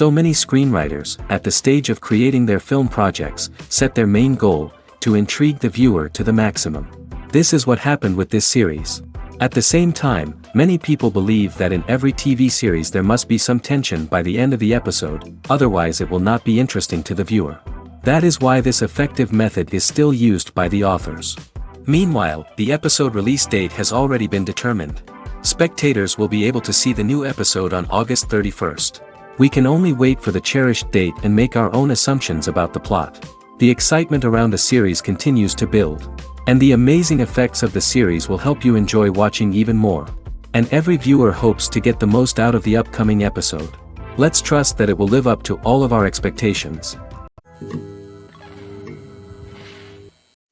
So many screenwriters, at the stage of creating their film projects, set their main goal, to intrigue the viewer to the maximum. This is what happened with this series. At the same time, many people believe that in every TV series there must be some tension by the end of the episode, otherwise it will not be interesting to the viewer. That is why this effective method is still used by the authors. Meanwhile, the episode release date has already been determined. Spectators will be able to see the new episode on August 31st. We can only wait for the cherished date and make our own assumptions about the plot. The excitement around the series continues to build. And the amazing effects of the series will help you enjoy watching even more. And every viewer hopes to get the most out of the upcoming episode. Let's trust that it will live up to all of our expectations.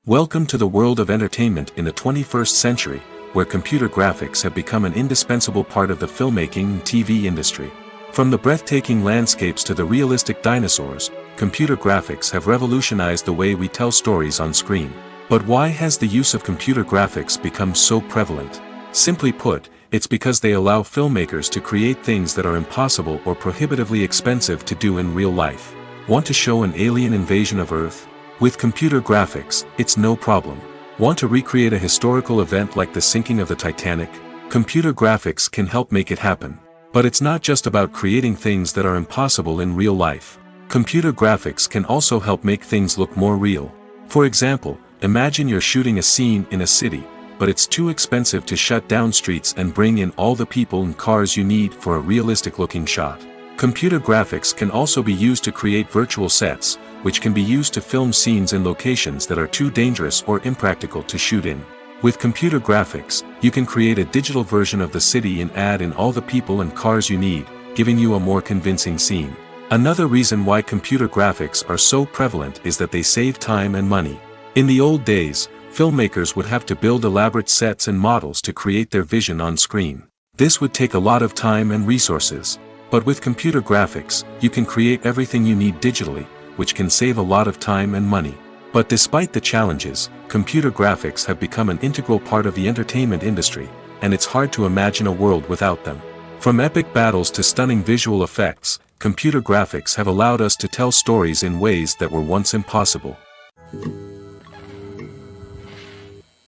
Welcome to the world of entertainment in the 21st century, where computer graphics have become an indispensable part of the filmmaking and TV industry. From the breathtaking landscapes to the realistic dinosaurs, computer graphics have revolutionized the way we tell stories on screen. But why has the use of computer graphics become so prevalent? Simply put, it's because they allow filmmakers to create things that are impossible or prohibitively expensive to do in real life. Want to show an alien invasion of Earth? With computer graphics, it's no problem. Want to recreate a historical event like the sinking of the Titanic? Computer graphics can help make it happen. But it's not just about creating things that are impossible in real life. Computer graphics can also help make things look more real. For example, imagine you're shooting a scene in a city, but it's too expensive to shut down streets and bring in all the people and cars you need for a realistic-looking shot. Computer graphics can also be used to create virtual sets, which can be used to film scenes in locations that are too dangerous or impractical to shoot in. With computer graphics, you can create a digital version of the city and add in all the people and cars you need, giving you a more convincing scene. Another reason why computer graphics are so prevalent is that they save time and money. In the old days, filmmakers would have to build elaborate sets and models to create their vision on screen. This would take a lot of time and resources. But with computer graphics, you can create everything you need digitally, which can save a lot of time and money. But despite the challenges, computer graphics have become an integral part of the entertainment industry, and it's hard to imagine a world without them. From epic battles to stunning visual effects, computer graphics have allowed us to tell stories in ways that were once impossible.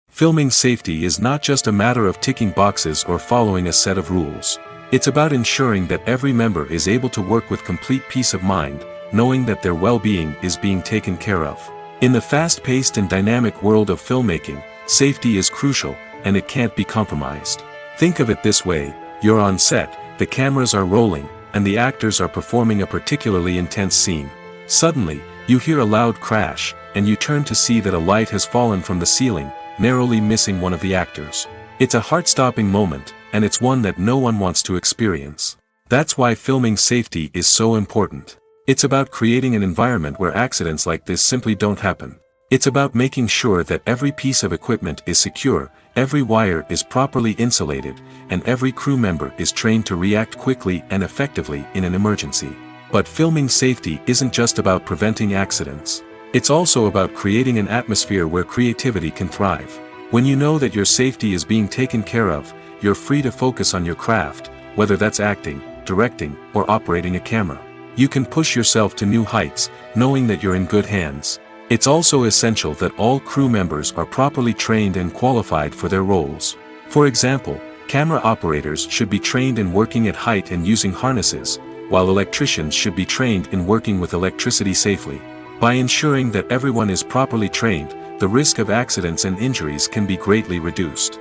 Filming safety is not just a matter of ticking boxes or following a set of rules. It's about ensuring that every member is able to work with complete peace of mind, knowing that their well-being is being taken care of. In the fast-paced and dynamic world of filmmaking, safety is crucial, and it can't be compromised. Think of it this way: you're on set, the cameras are rolling, and the actors are performing a particularly intense scene. Suddenly, you hear a loud crash, and you turn to see that a light has fallen from the ceiling, narrowly missing one of the actors. It's a heart-stopping moment, and it's one that no one wants to experience. That's why filming safety is so important. It's about creating an environment where accidents like this simply don't happen. It's about making sure that every piece of equipment is secure, every wire is properly insulated, and every crew member is trained to react quickly and effectively in an emergency. But filming safety isn't just about preventing accidents. It's also about creating an atmosphere where creativity can thrive. When you know that your safety is being taken care of, you're free to focus on your craft, whether that's acting, directing, or operating a camera. You can push yourself to new heights, knowing that you're in good hands. It's also essential that all crew members are properly trained and qualified for their roles. For example, camera operators should be trained in working at height and using harnesses, while electricians should be trained in working with electricity safely. By ensuring that everyone is properly trained, the risk of accidents and injuries can be greatly reduced.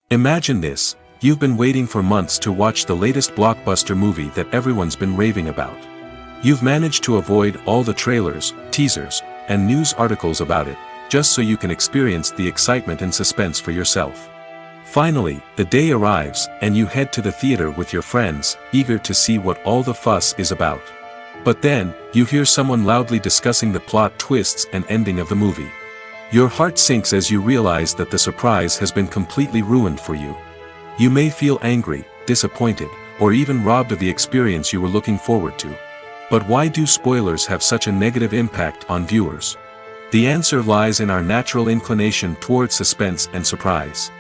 Imagine this: you've been waiting for months to watch the latest blockbuster movie that everyone's been raving about. You've managed to avoid all the trailers, teasers, and news articles about it, just so you can experience the excitement and suspense for yourself. Finally, the day arrives, and you head to the theater with your friends, eager to see what all the fuss is about. But then, you hear someone loudly discussing the plot twists and ending of the movie. Your heart sinks as you realize that the surprise has been completely ruined for you. You may feel angry, disappointed, or even robbed of the experience you were looking forward to. But why do spoilers have such a negative impact on viewers? The answer lies in our natural inclination toward suspense and surprise.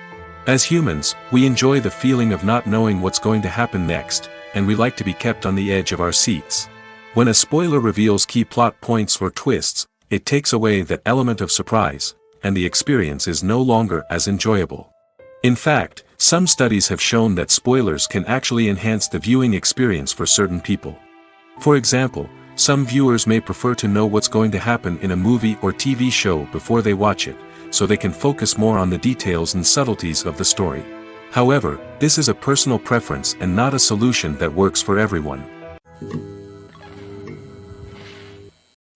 As humans, we enjoy the feeling of not knowing what's going to happen next, and we like to be kept on the edge of our seats. When a spoiler reveals key plot points or twists, it takes away that element of surprise, and the experience is no longer as enjoyable. In fact, some studies have shown that spoilers can actually enhance the viewing experience for certain people. For example, some viewers may prefer to know what's going to happen in a movie or TV show before they watch it, so they can focus more on the details and subtleties of the story. However, this is a personal preference and not a solution that works for everyone.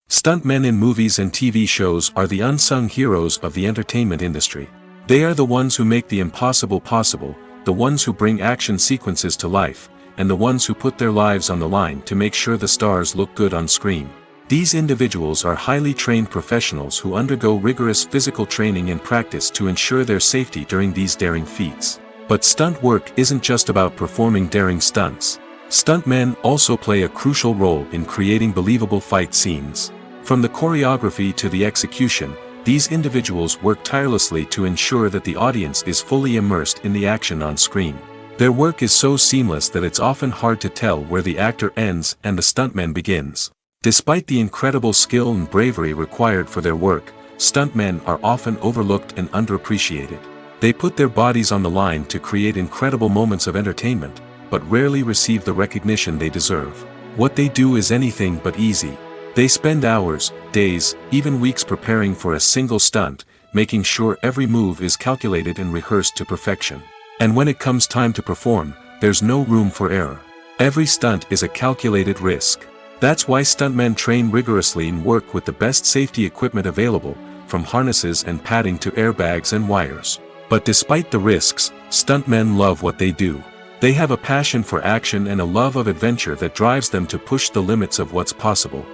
Stuntmen in movies and TV shows are the unsung heroes of the entertainment industry. They are the ones who make the impossible possible, the ones who bring action sequences to life, and the ones who put their lives on the line to make sure the stars look good on screen. These individuals are highly trained professionals who undergo rigorous physical training and practice to ensure their safety during these daring feats. But stunt work isn't just about performing daring stunts. Stuntmen also play a crucial role in creating believable fight scenes. From the choreography to the execution, these individuals work tirelessly to ensure that the audience is fully immersed in the action on screen. Their work is so seamless that it's often hard to tell where the actor ends and the stuntman begins. Despite the incredible skill and bravery required for their work, stuntmen are often overlooked and underappreciated. They put their bodies on the line to create incredible moments of entertainment, but rarely receive the recognition they deserve. What they do is anything but easy. They spend hours, days, even weeks preparing for a single stunt, making sure every move is calculated and rehearsed to perfection. And when it comes time to perform, there's no room for error. Every stunt is a calculated risk. That's why stuntmen train rigorously and work with the best safety equipment available, from harnesses and padding to airbags and wires. But despite the risks, stuntmen love what they do. They have a passion for action and a love of adventure that drives them to push the limits of what's possible.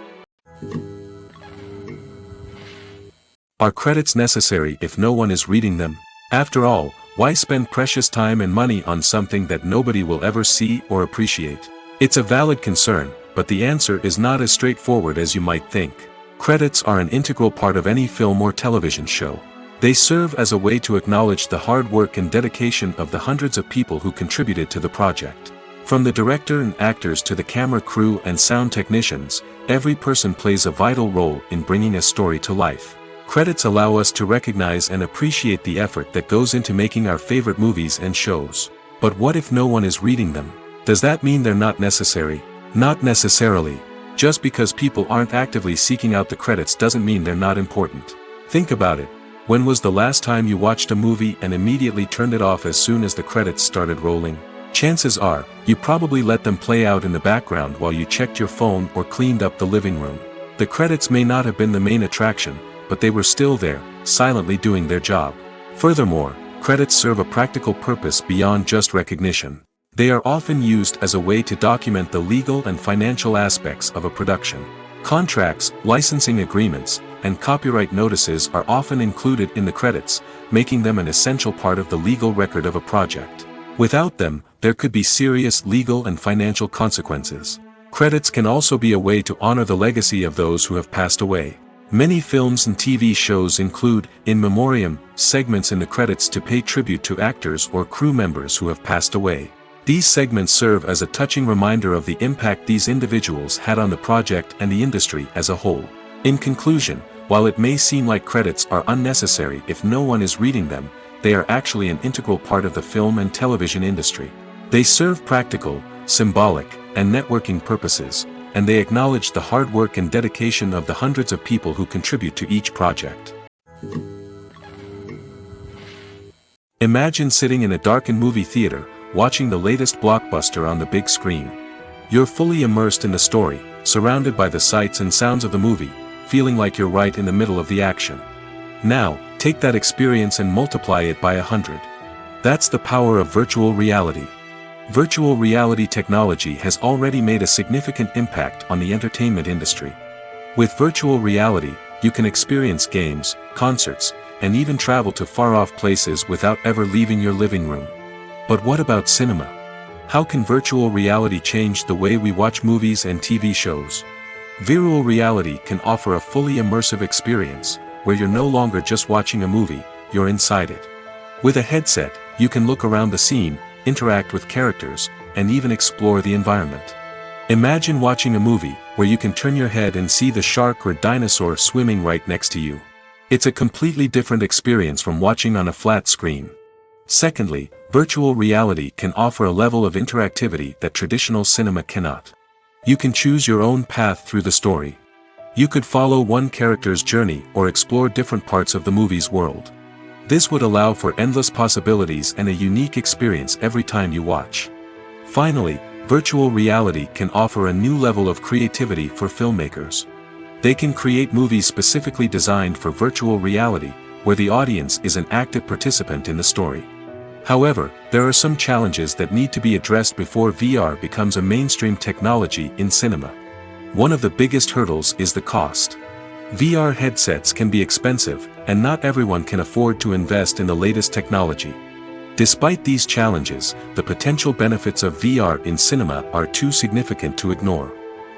Are credits necessary if no one is reading them? After all, why spend precious time and money on something that nobody will ever see or appreciate? It's a valid concern, but the answer is not as straightforward as you might think. Credits are an integral part of any film or television show. They serve as a way to acknowledge the hard work and dedication of the hundreds of people who contributed to the project. From the director and actors to the camera crew and sound technicians, every person plays a vital role in bringing a story to life. Credits allow us to recognize and appreciate the effort that goes into making our favorite movies and shows. But what if no one is reading them? Does that mean they're not necessary? Not necessarily. Just because people aren't actively seeking out the credits doesn't mean they're not important. Think about it. When was the last time you watched a movie and immediately turned it off as soon as the credits started rolling? Chances are, you probably let them play out in the background while you checked your phone or cleaned up the living room. The credits may not have been the main attraction, but they were still there, silently doing their job. Furthermore, credits serve a practical purpose beyond just recognition. They are often used as a way to document the legal and financial aspects of a production. Contracts, licensing agreements, and copyright notices are often included in the credits, making them an essential part of the legal record of a project. Without them, there could be serious legal and financial consequences. Credits can also be a way to honor the legacy of those who have passed away. Many films and TV shows include, in memoriam, segments in the credits to pay tribute to actors or crew members who have passed away. These segments serve as a touching reminder of the impact these individuals had on the project and the industry as a whole. In conclusion, while it may seem like credits are unnecessary if no one is reading them, they are actually an integral part of the film and television industry. They serve practical, symbolic, and networking purposes, and they acknowledge the hard work and dedication of the hundreds of people who contribute to each project. Imagine sitting in a darkened movie theater, watching the latest blockbuster on the big screen. You're fully immersed in the story, surrounded by the sights and sounds of the movie, feeling like you're right in the middle of the action. Now, take that experience and multiply it by 100. That's the power of virtual reality. Virtual reality technology has already made a significant impact on the entertainment industry. With virtual reality, you can experience games, concerts, and even travel to far-off places without ever leaving your living room. But what about cinema? How can virtual reality change the way we watch movies and TV shows? Virtual reality can offer a fully immersive experience, where you're no longer just watching a movie, you're inside it. With a headset, you can look around the scene, interact with characters, and even explore the environment. Imagine watching a movie where you can turn your head and see the shark or dinosaur swimming right next to you. It's a completely different experience from watching on a flat screen. Secondly, virtual reality can offer a level of interactivity that traditional cinema cannot. You can choose your own path through the story. You could follow one character's journey or explore different parts of the movie's world. This would allow for endless possibilities and a unique experience every time you watch. Finally, virtual reality can offer a new level of creativity for filmmakers. They can create movies specifically designed for virtual reality, where the audience is an active participant in the story. However, there are some challenges that need to be addressed before VR becomes a mainstream technology in cinema. One of the biggest hurdles is the cost. VR headsets can be expensive, and not everyone can afford to invest in the latest technology. Despite these challenges, the potential benefits of VR in cinema are too significant to ignore.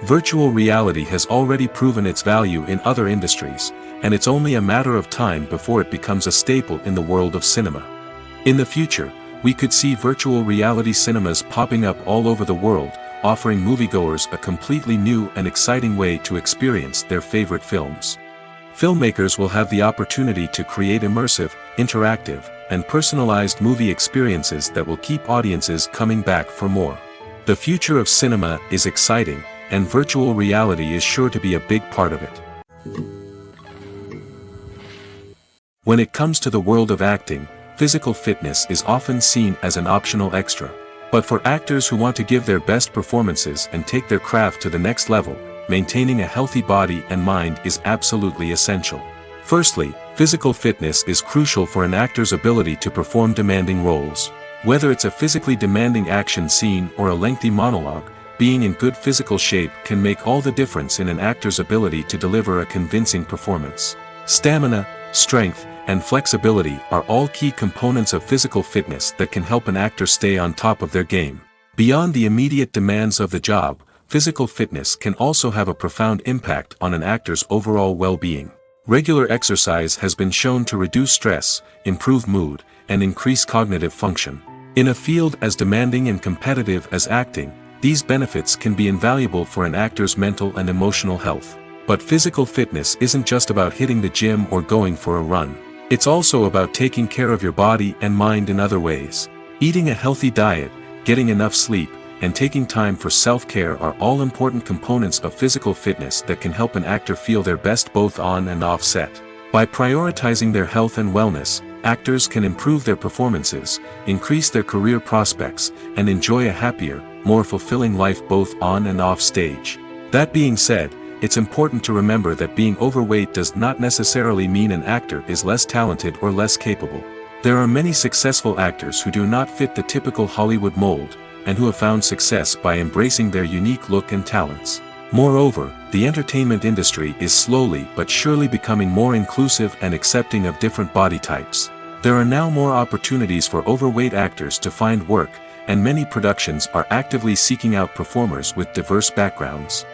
Virtual reality has already proven its value in other industries, and it's only a matter of time before it becomes a staple in the world of cinema. In the future, we could see virtual reality cinemas popping up all over the world, offering moviegoers a completely new and exciting way to experience their favorite films. Filmmakers will have the opportunity to create immersive, interactive, and personalized movie experiences that will keep audiences coming back for more. The future of cinema is exciting, and virtual reality is sure to be a big part of it. When it comes to the world of acting, physical fitness is often seen as an optional extra. But for actors who want to give their best performances and take their craft to the next level, maintaining a healthy body and mind is absolutely essential. Firstly, physical fitness is crucial for an actor's ability to perform demanding roles. Whether it's a physically demanding action scene or a lengthy monologue, being in good physical shape can make all the difference in an actor's ability to deliver a convincing performance. Stamina, strength, and flexibility are all key components of physical fitness that can help an actor stay on top of their game. Beyond the immediate demands of the job, physical fitness can also have a profound impact on an actor's overall well-being. Regular exercise has been shown to reduce stress, improve mood, and increase cognitive function. In a field as demanding and competitive as acting, these benefits can be invaluable for an actor's mental and emotional health. But physical fitness isn't just about hitting the gym or going for a run. It's also about taking care of your body and mind in other ways. Eating a healthy diet, getting enough sleep, and taking time for self-care are all important components of physical fitness that can help an actor feel their best both on and off set. By prioritizing their health and wellness, actors can improve their performances, increase their career prospects, and enjoy a happier, more fulfilling life both on and off stage. That being said, it's important to remember that being overweight does not necessarily mean an actor is less talented or less capable. There are many successful actors who do not fit the typical Hollywood mold, and who have found success by embracing their unique look and talents. Moreover, the entertainment industry is slowly but surely becoming more inclusive and accepting of different body types. There are now more opportunities for overweight actors to find work, and many productions are actively seeking out performers with diverse backgrounds.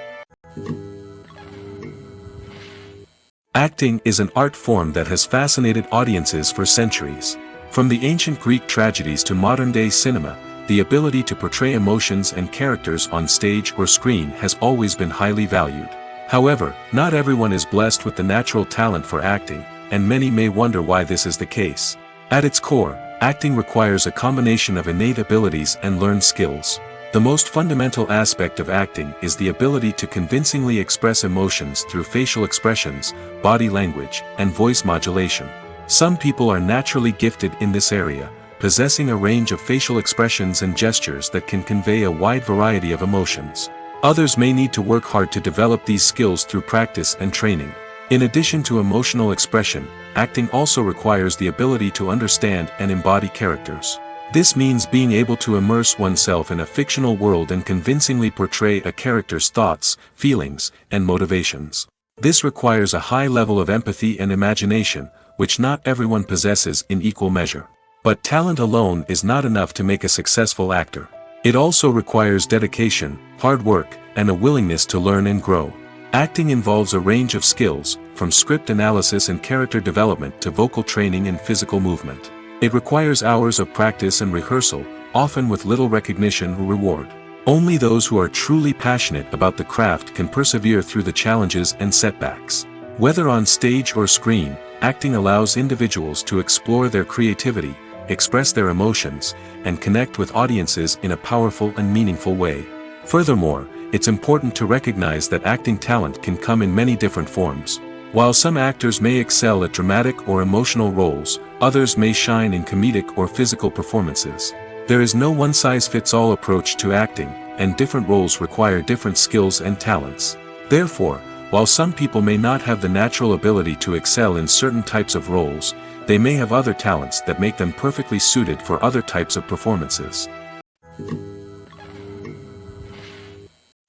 Acting is an art form that has fascinated audiences for centuries. From the ancient Greek tragedies to modern-day cinema, the ability to portray emotions and characters on stage or screen has always been highly valued. However, not everyone is blessed with the natural talent for acting, and many may wonder why this is the case. At its core, acting requires a combination of innate abilities and learned skills. The most fundamental aspect of acting is the ability to convincingly express emotions through facial expressions, body language, and voice modulation. Some people are naturally gifted in this area, possessing a range of facial expressions and gestures that can convey a wide variety of emotions. Others may need to work hard to develop these skills through practice and training. In addition to emotional expression, acting also requires the ability to understand and embody characters. This means being able to immerse oneself in a fictional world and convincingly portray a character's thoughts, feelings, and motivations. This requires a high level of empathy and imagination, which not everyone possesses in equal measure. But talent alone is not enough to make a successful actor. It also requires dedication, hard work, and a willingness to learn and grow. Acting involves a range of skills, from script analysis and character development to vocal training and physical movement. It requires hours of practice and rehearsal, often with little recognition or reward. Only those who are truly passionate about the craft can persevere through the challenges and setbacks. Whether on stage or screen, acting allows individuals to explore their creativity, express their emotions, and connect with audiences in a powerful and meaningful way. Furthermore, it's important to recognize that acting talent can come in many different forms. While some actors may excel at dramatic or emotional roles, others may shine in comedic or physical performances. There is no one-size-fits-all approach to acting, and different roles require different skills and talents. Therefore, while some people may not have the natural ability to excel in certain types of roles, they may have other talents that make them perfectly suited for other types of performances.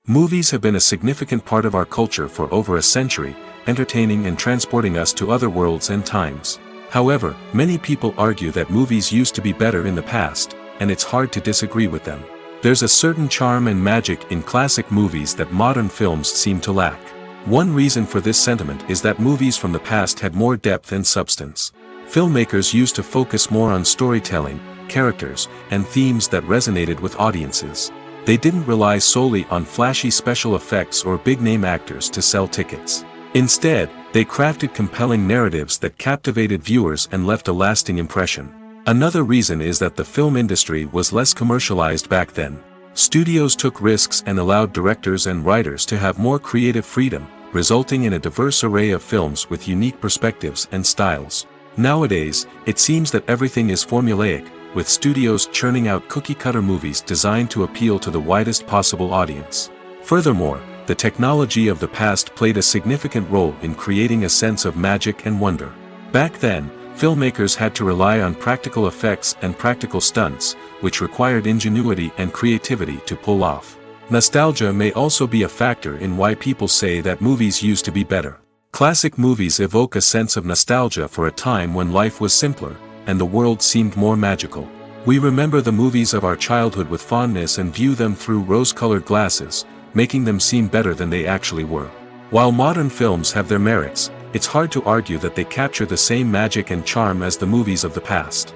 Movies have been a significant part of our culture for over a century, entertaining and transporting us to other worlds and times. However, many people argue that movies used to be better in the past, and it's hard to disagree with them. There's a certain charm and magic in classic movies that modern films seem to lack. One reason for this sentiment is that movies from the past had more depth and substance. Filmmakers used to focus more on storytelling, characters, and themes that resonated with audiences. They didn't rely solely on flashy special effects or big-name actors to sell tickets. Instead, they crafted compelling narratives that captivated viewers and left a lasting impression. Another reason is that the film industry was less commercialized back then. Studios took risks and allowed directors and writers to have more creative freedom, resulting in a diverse array of films with unique perspectives and styles. Nowadays, it seems that everything is formulaic, with studios churning out cookie-cutter movies designed to appeal to the widest possible audience. Furthermore, the technology of the past played a significant role in creating a sense of magic and wonder. Back then, filmmakers had to rely on practical effects and practical stunts, which required ingenuity and creativity to pull off. Nostalgia may also be a factor in why people say that movies used to be better. Classic movies evoke a sense of nostalgia for a time when life was simpler, and the world seemed more magical. We remember the movies of our childhood with fondness and view them through rose-colored glasses, making them seem better than they actually were. While modern films have their merits, it's hard to argue that they capture the same magic and charm as the movies of the past.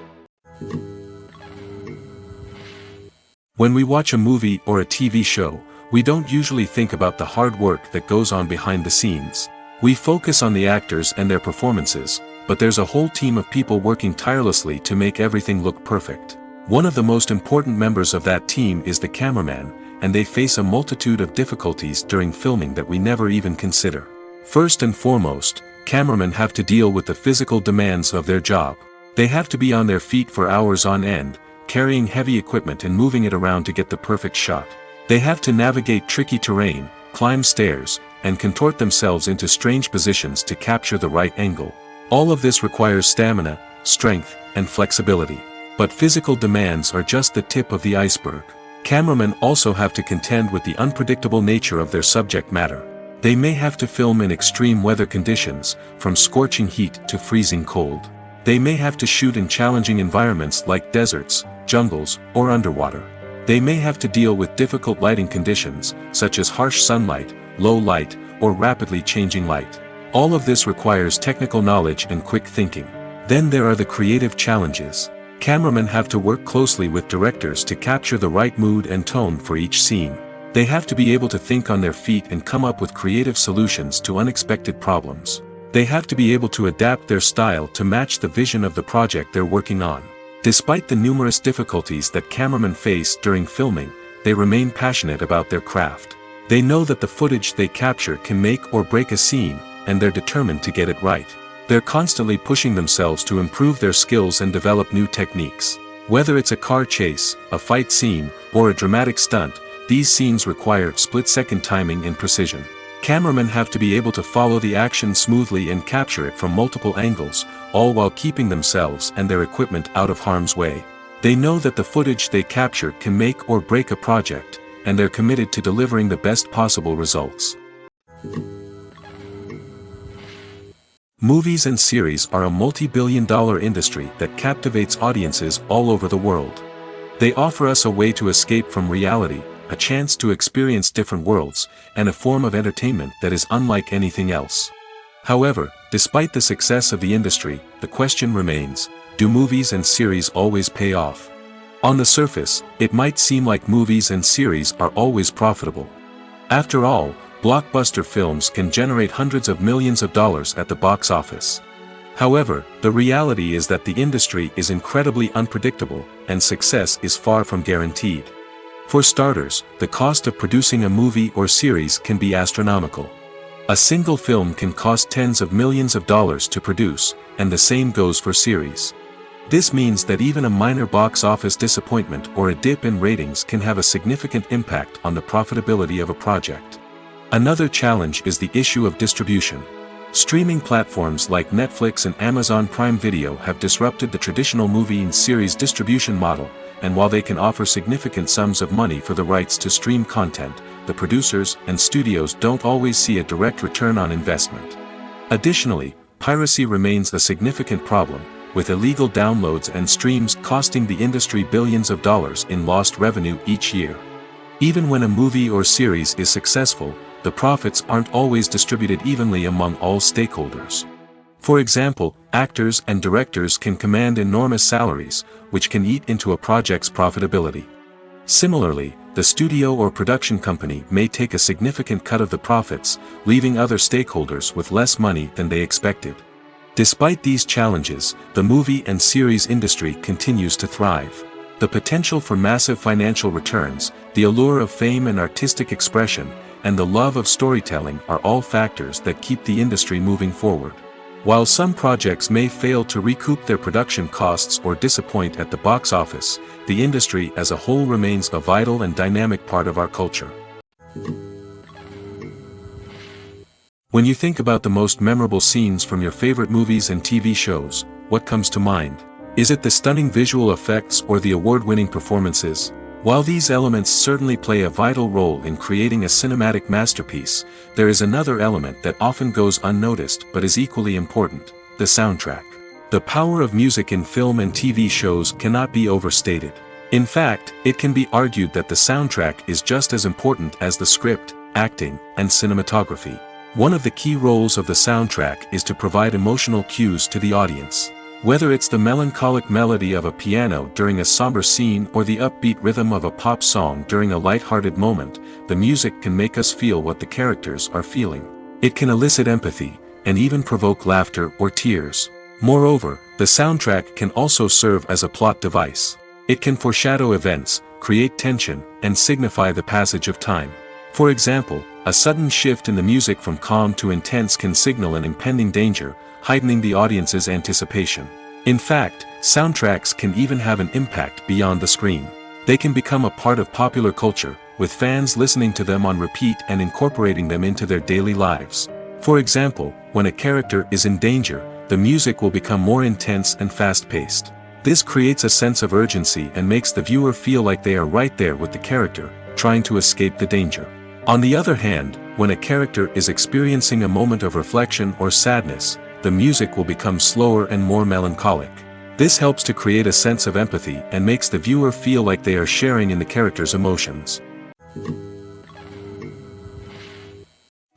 When we watch a movie or a TV show, we don't usually think about the hard work that goes on behind the scenes. We focus on the actors and their performances, but there's a whole team of people working tirelessly to make everything look perfect. One of the most important members of that team is the cameraman, and they face a multitude of difficulties during filming that we never even consider. First and foremost, cameramen have to deal with the physical demands of their job. They have to be on their feet for hours on end, carrying heavy equipment and moving it around to get the perfect shot. They have to navigate tricky terrain, climb stairs, and contort themselves into strange positions to capture the right angle. All of this requires stamina, strength, and flexibility. But physical demands are just the tip of the iceberg. Cameramen also have to contend with the unpredictable nature of their subject matter. They may have to film in extreme weather conditions, from scorching heat to freezing cold. They may have to shoot in challenging environments like deserts, jungles, or underwater. They may have to deal with difficult lighting conditions, such as harsh sunlight, low light, or rapidly changing light. All of this requires technical knowledge and quick thinking. Then there are the creative challenges. Cameramen have to work closely with directors to capture the right mood and tone for each scene. They have to be able to think on their feet and come up with creative solutions to unexpected problems. They have to be able to adapt their style to match the vision of the project they're working on. Despite the numerous difficulties that cameramen face during filming, they remain passionate about their craft. They know that the footage they capture can make or break a scene, and they're determined to get it right. They're constantly pushing themselves to improve their skills and develop new techniques. Whether it's a car chase, a fight scene, or a dramatic stunt, these scenes require split-second timing and precision. Cameramen have to be able to follow the action smoothly and capture it from multiple angles, all while keeping themselves and their equipment out of harm's way. They know that the footage they capture can make or break a project, and they're committed to delivering the best possible results. Movies and series are a multi-billion-dollar industry that captivates audiences all over the world. They offer us a way to escape from reality, a chance to experience different worlds, and a form of entertainment that is unlike anything else. However, despite the success of the industry, the question remains, do movies and series always pay off? On the surface, it might seem like movies and series are always profitable. After all, blockbuster films can generate hundreds of millions of dollars at the box office. However, the reality is that the industry is incredibly unpredictable, and success is far from guaranteed. For starters, the cost of producing a movie or series can be astronomical. A single film can cost tens of millions of dollars to produce, and the same goes for series. This means that even a minor box office disappointment or a dip in ratings can have a significant impact on the profitability of a project. Another challenge is the issue of distribution. Streaming platforms like Netflix and Amazon Prime Video have disrupted the traditional movie and series distribution model, and while they can offer significant sums of money for the rights to stream content, the producers and studios don't always see a direct return on investment. Additionally, piracy remains a significant problem, with illegal downloads and streams costing the industry billions of dollars in lost revenue each year. Even when a movie or series is successful, the profits aren't always distributed evenly among all stakeholders. For example, actors and directors can command enormous salaries, which can eat into a project's profitability. Similarly, the studio or production company may take a significant cut of the profits, leaving other stakeholders with less money than they expected. Despite these challenges, the movie and series industry continues to thrive. The potential for massive financial returns, the allure of fame and artistic expression, and the love of storytelling are all factors that keep the industry moving forward. While some projects may fail to recoup their production costs or disappoint at the box office, the industry as a whole remains a vital and dynamic part of our culture. When you think about the most memorable scenes from your favorite movies and TV shows, what comes to mind? Is it the stunning visual effects or the award-winning performances? While these elements certainly play a vital role in creating a cinematic masterpiece, there is another element that often goes unnoticed but is equally important: the soundtrack. The power of music in film and TV shows cannot be overstated. In fact, it can be argued that the soundtrack is just as important as the script, acting, and cinematography. One of the key roles of the soundtrack is to provide emotional cues to the audience. Whether it's the melancholic melody of a piano during a somber scene or the upbeat rhythm of a pop song during a light-hearted moment, the music can make us feel what the characters are feeling. It can elicit empathy, and even provoke laughter or tears. Moreover, the soundtrack can also serve as a plot device. It can foreshadow events, create tension, and signify the passage of time. For example, a sudden shift in the music from calm to intense can signal an impending danger, heightening the audience's anticipation. In fact, soundtracks can even have an impact beyond the screen. They can become a part of popular culture, with fans listening to them on repeat and incorporating them into their daily lives. For example, when a character is in danger, the music will become more intense and fast-paced. This creates a sense of urgency and makes the viewer feel like they are right there with the character, trying to escape the danger. On the other hand, when a character is experiencing a moment of reflection or sadness, the music will become slower and more melancholic. This helps to create a sense of empathy and makes the viewer feel like they are sharing in the character's emotions.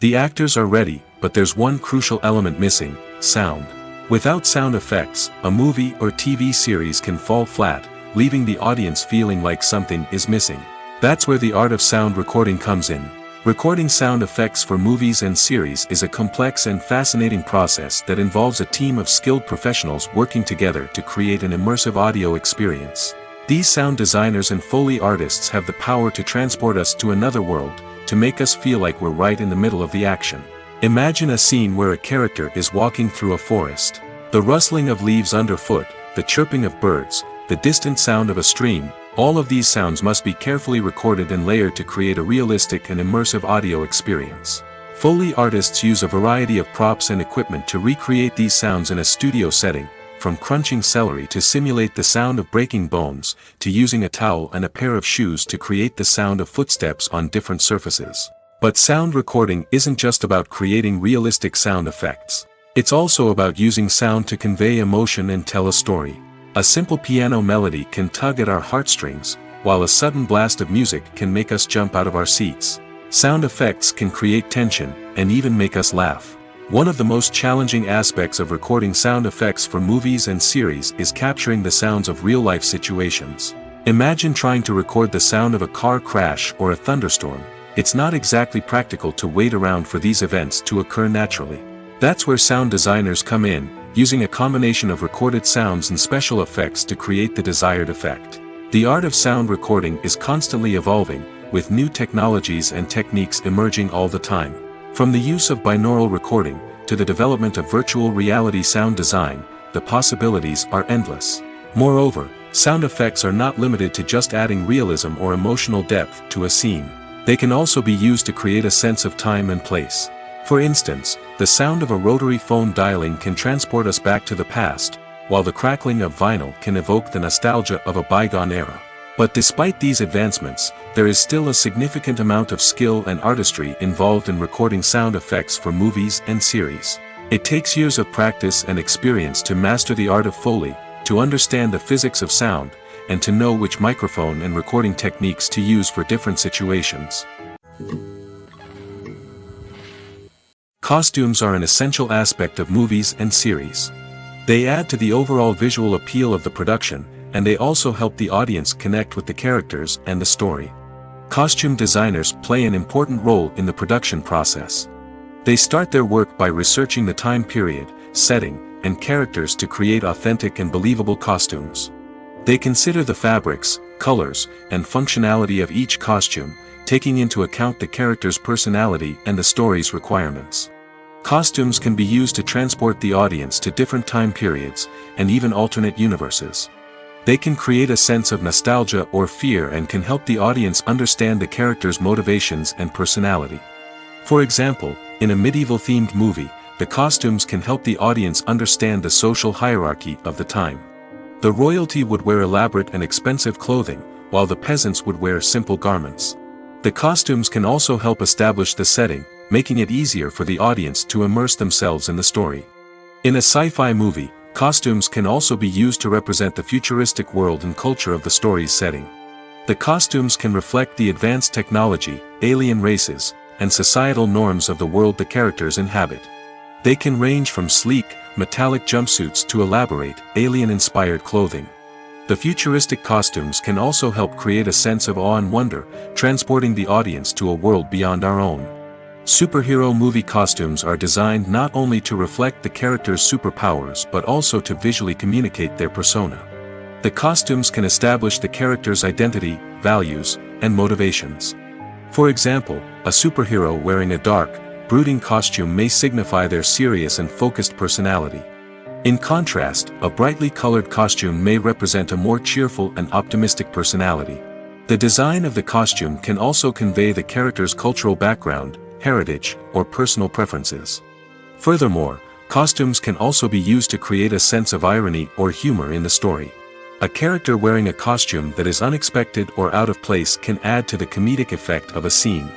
The actors are ready, but there's one crucial element missing: sound. Without sound effects, a movie or TV series can fall flat, leaving the audience feeling like something is missing. That's where the art of sound recording comes in. Recording sound effects for movies and series is a complex and fascinating process that involves a team of skilled professionals working together to create an immersive audio experience. These sound designers and Foley artists have the power to transport us to another world, to make us feel like we're right in the middle of the action. Imagine a scene where a character is walking through a forest. The rustling of leaves underfoot, the chirping of birds, the distant sound of a stream, all of these sounds must be carefully recorded and layered to create a realistic and immersive audio experience. Foley artists use a variety of props and equipment to recreate these sounds in a studio setting, from crunching celery to simulate the sound of breaking bones, to using a towel and a pair of shoes to create the sound of footsteps on different surfaces. But sound recording isn't just about creating realistic sound effects. It's also about using sound to convey emotion and tell a story. A simple piano melody can tug at our heartstrings, while a sudden blast of music can make us jump out of our seats. Sound effects can create tension, and even make us laugh. One of the most challenging aspects of recording sound effects for movies and series is capturing the sounds of real-life situations. Imagine trying to record the sound of a car crash or a thunderstorm. It's not exactly practical to wait around for these events to occur naturally. That's where sound designers come in, using a combination of recorded sounds and special effects to create the desired effect. The art of sound recording is constantly evolving, with new technologies and techniques emerging all the time. From the use of binaural recording, to the development of virtual reality sound design, the possibilities are endless. Moreover, sound effects are not limited to just adding realism or emotional depth to a scene. They can also be used to create a sense of time and place. For instance, the sound of a rotary phone dialing can transport us back to the past, while the crackling of vinyl can evoke the nostalgia of a bygone era. But despite these advancements, there is still a significant amount of skill and artistry involved in recording sound effects for movies and series. It takes years of practice and experience to master the art of Foley, to understand the physics of sound, and to know which microphone and recording techniques to use for different situations. Costumes are an essential aspect of movies and series. They add to the overall visual appeal of the production, and they also help the audience connect with the characters and the story. Costume designers play an important role in the production process. They start their work by researching the time period, setting, and characters to create authentic and believable costumes. They consider the fabrics, colors, and functionality of each costume, taking into account the character's personality and the story's requirements. Costumes can be used to transport the audience to different time periods, and even alternate universes. They can create a sense of nostalgia or fear and can help the audience understand the character's motivations and personality. For example, in a medieval-themed movie, the costumes can help the audience understand the social hierarchy of the time. The royalty would wear elaborate and expensive clothing, while the peasants would wear simple garments. The costumes can also help establish the setting, making it easier for the audience to immerse themselves in the story. In a sci-fi movie, costumes can also be used to represent the futuristic world and culture of the story's setting. The costumes can reflect the advanced technology, alien races, and societal norms of the world the characters inhabit. They can range from sleek, metallic jumpsuits to elaborate, alien-inspired clothing. The futuristic costumes can also help create a sense of awe and wonder, transporting the audience to a world beyond our own. Superhero movie costumes are designed not only to reflect the character's superpowers but also to visually communicate their persona. The costumes can establish the character's identity, values, and motivations. For example, a superhero wearing a dark, brooding costume may signify their serious and focused personality. In contrast, a brightly colored costume may represent a more cheerful and optimistic personality. The design of the costume can also convey the character's cultural background, heritage, or personal preferences. Furthermore, costumes can also be used to create a sense of irony or humor in the story. A character wearing a costume that is unexpected or out of place can add to the comedic effect of a scene.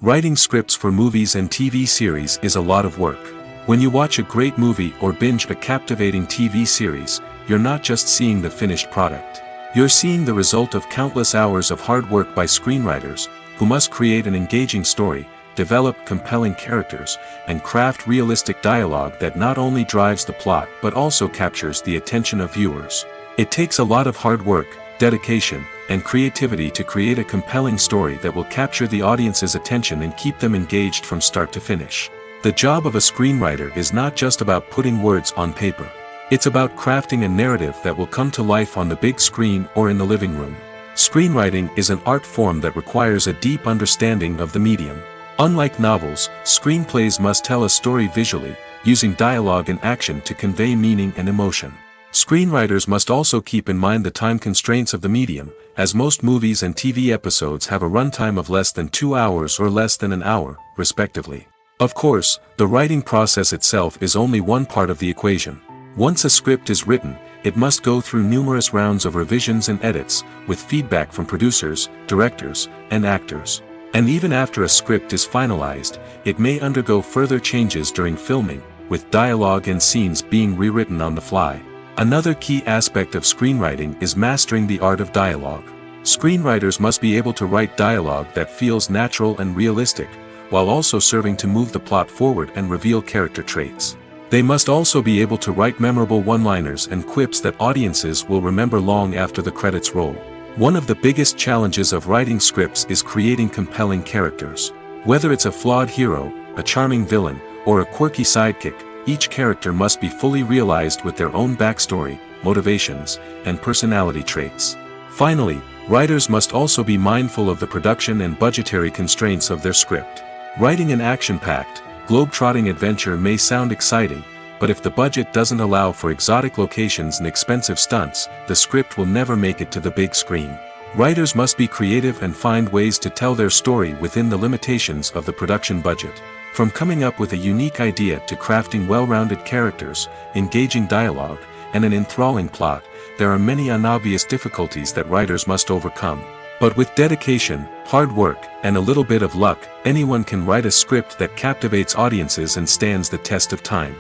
Writing scripts for movies and TV series is a lot of work. When you watch a great movie or binge a captivating TV series, you're not just seeing the finished product. You're seeing the result of countless hours of hard work by screenwriters, who must create an engaging story, develop compelling characters, and craft realistic dialogue that not only drives the plot but also captures the attention of viewers. It takes a lot of hard work, dedication, and creativity to create a compelling story that will capture the audience's attention and keep them engaged from start to finish. The job of a screenwriter is not just about putting words on paper. It's about crafting a narrative that will come to life on the big screen or in the living room. Screenwriting is an art form that requires a deep understanding of the medium. Unlike novels, screenplays must tell a story visually, using dialogue and action to convey meaning and emotion. Screenwriters must also keep in mind the time constraints of the medium, as most movies and TV episodes have a runtime of less than 2 hours or less than an hour, respectively. Of course, the writing process itself is only one part of the equation. Once a script is written, it must go through numerous rounds of revisions and edits, with feedback from producers, directors, and actors. And even after a script is finalized, it may undergo further changes during filming, with dialogue and scenes being rewritten on the fly. Another key aspect of screenwriting is mastering the art of dialogue. Screenwriters must be able to write dialogue that feels natural and realistic, while also serving to move the plot forward and reveal character traits. They must also be able to write memorable one-liners and quips that audiences will remember long after the credits roll. One of the biggest challenges of writing scripts is creating compelling characters. Whether it's a flawed hero, a charming villain, or a quirky sidekick, each character must be fully realized with their own backstory, motivations, and personality traits. Finally, writers must also be mindful of the production and budgetary constraints of their script. Writing an action-packed, globe-trotting adventure may sound exciting, but if the budget doesn't allow for exotic locations and expensive stunts, the script will never make it to the big screen. Writers must be creative and find ways to tell their story within the limitations of the production budget. From coming up with a unique idea to crafting well-rounded characters, engaging dialogue, and an enthralling plot, there are many unobvious difficulties that writers must overcome. But with dedication, hard work, and a little bit of luck, anyone can write a script that captivates audiences and stands the test of time.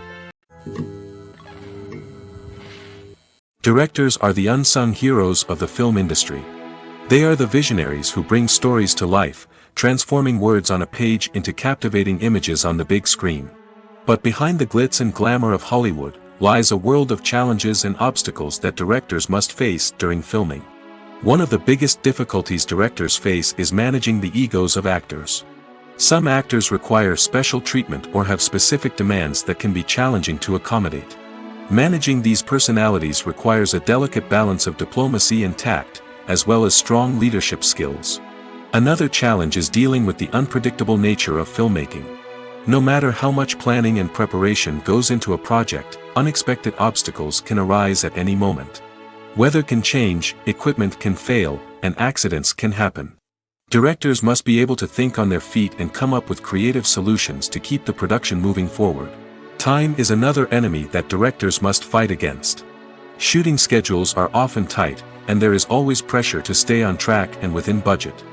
Directors are the unsung heroes of the film industry. They are the visionaries who bring stories to life, transforming words on a page into captivating images on the big screen. But behind the glitz and glamour of Hollywood, lies a world of challenges and obstacles that directors must face during filming. One of the biggest difficulties directors face is managing the egos of actors. Some actors require special treatment or have specific demands that can be challenging to accommodate. Managing these personalities requires a delicate balance of diplomacy and tact, as well as strong leadership skills. Another challenge is dealing with the unpredictable nature of filmmaking. No matter how much planning and preparation goes into a project, unexpected obstacles can arise at any moment. Weather can change, equipment can fail, and accidents can happen. Directors must be able to think on their feet and come up with creative solutions to keep the production moving forward. Time is another enemy that directors must fight against. Shooting schedules are often tight, and there is always pressure to stay on track and within budget.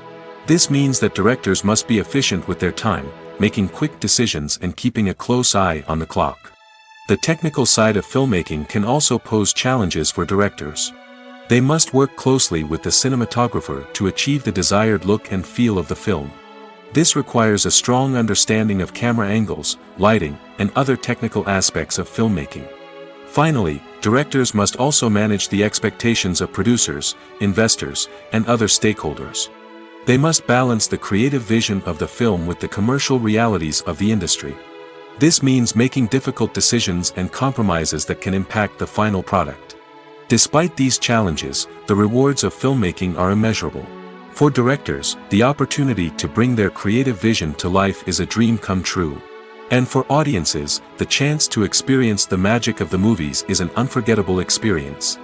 This means that directors must be efficient with their time, making quick decisions and keeping a close eye on the clock. The technical side of filmmaking can also pose challenges for directors. They must work closely with the cinematographer to achieve the desired look and feel of the film. This requires a strong understanding of camera angles, lighting, and other technical aspects of filmmaking. Finally, directors must also manage the expectations of producers, investors, and other stakeholders. They must balance the creative vision of the film with the commercial realities of the industry. This means making difficult decisions and compromises that can impact the final product. Despite these challenges, the rewards of filmmaking are immeasurable. For directors, the opportunity to bring their creative vision to life is a dream come true. And for audiences, the chance to experience the magic of the movies is an unforgettable experience.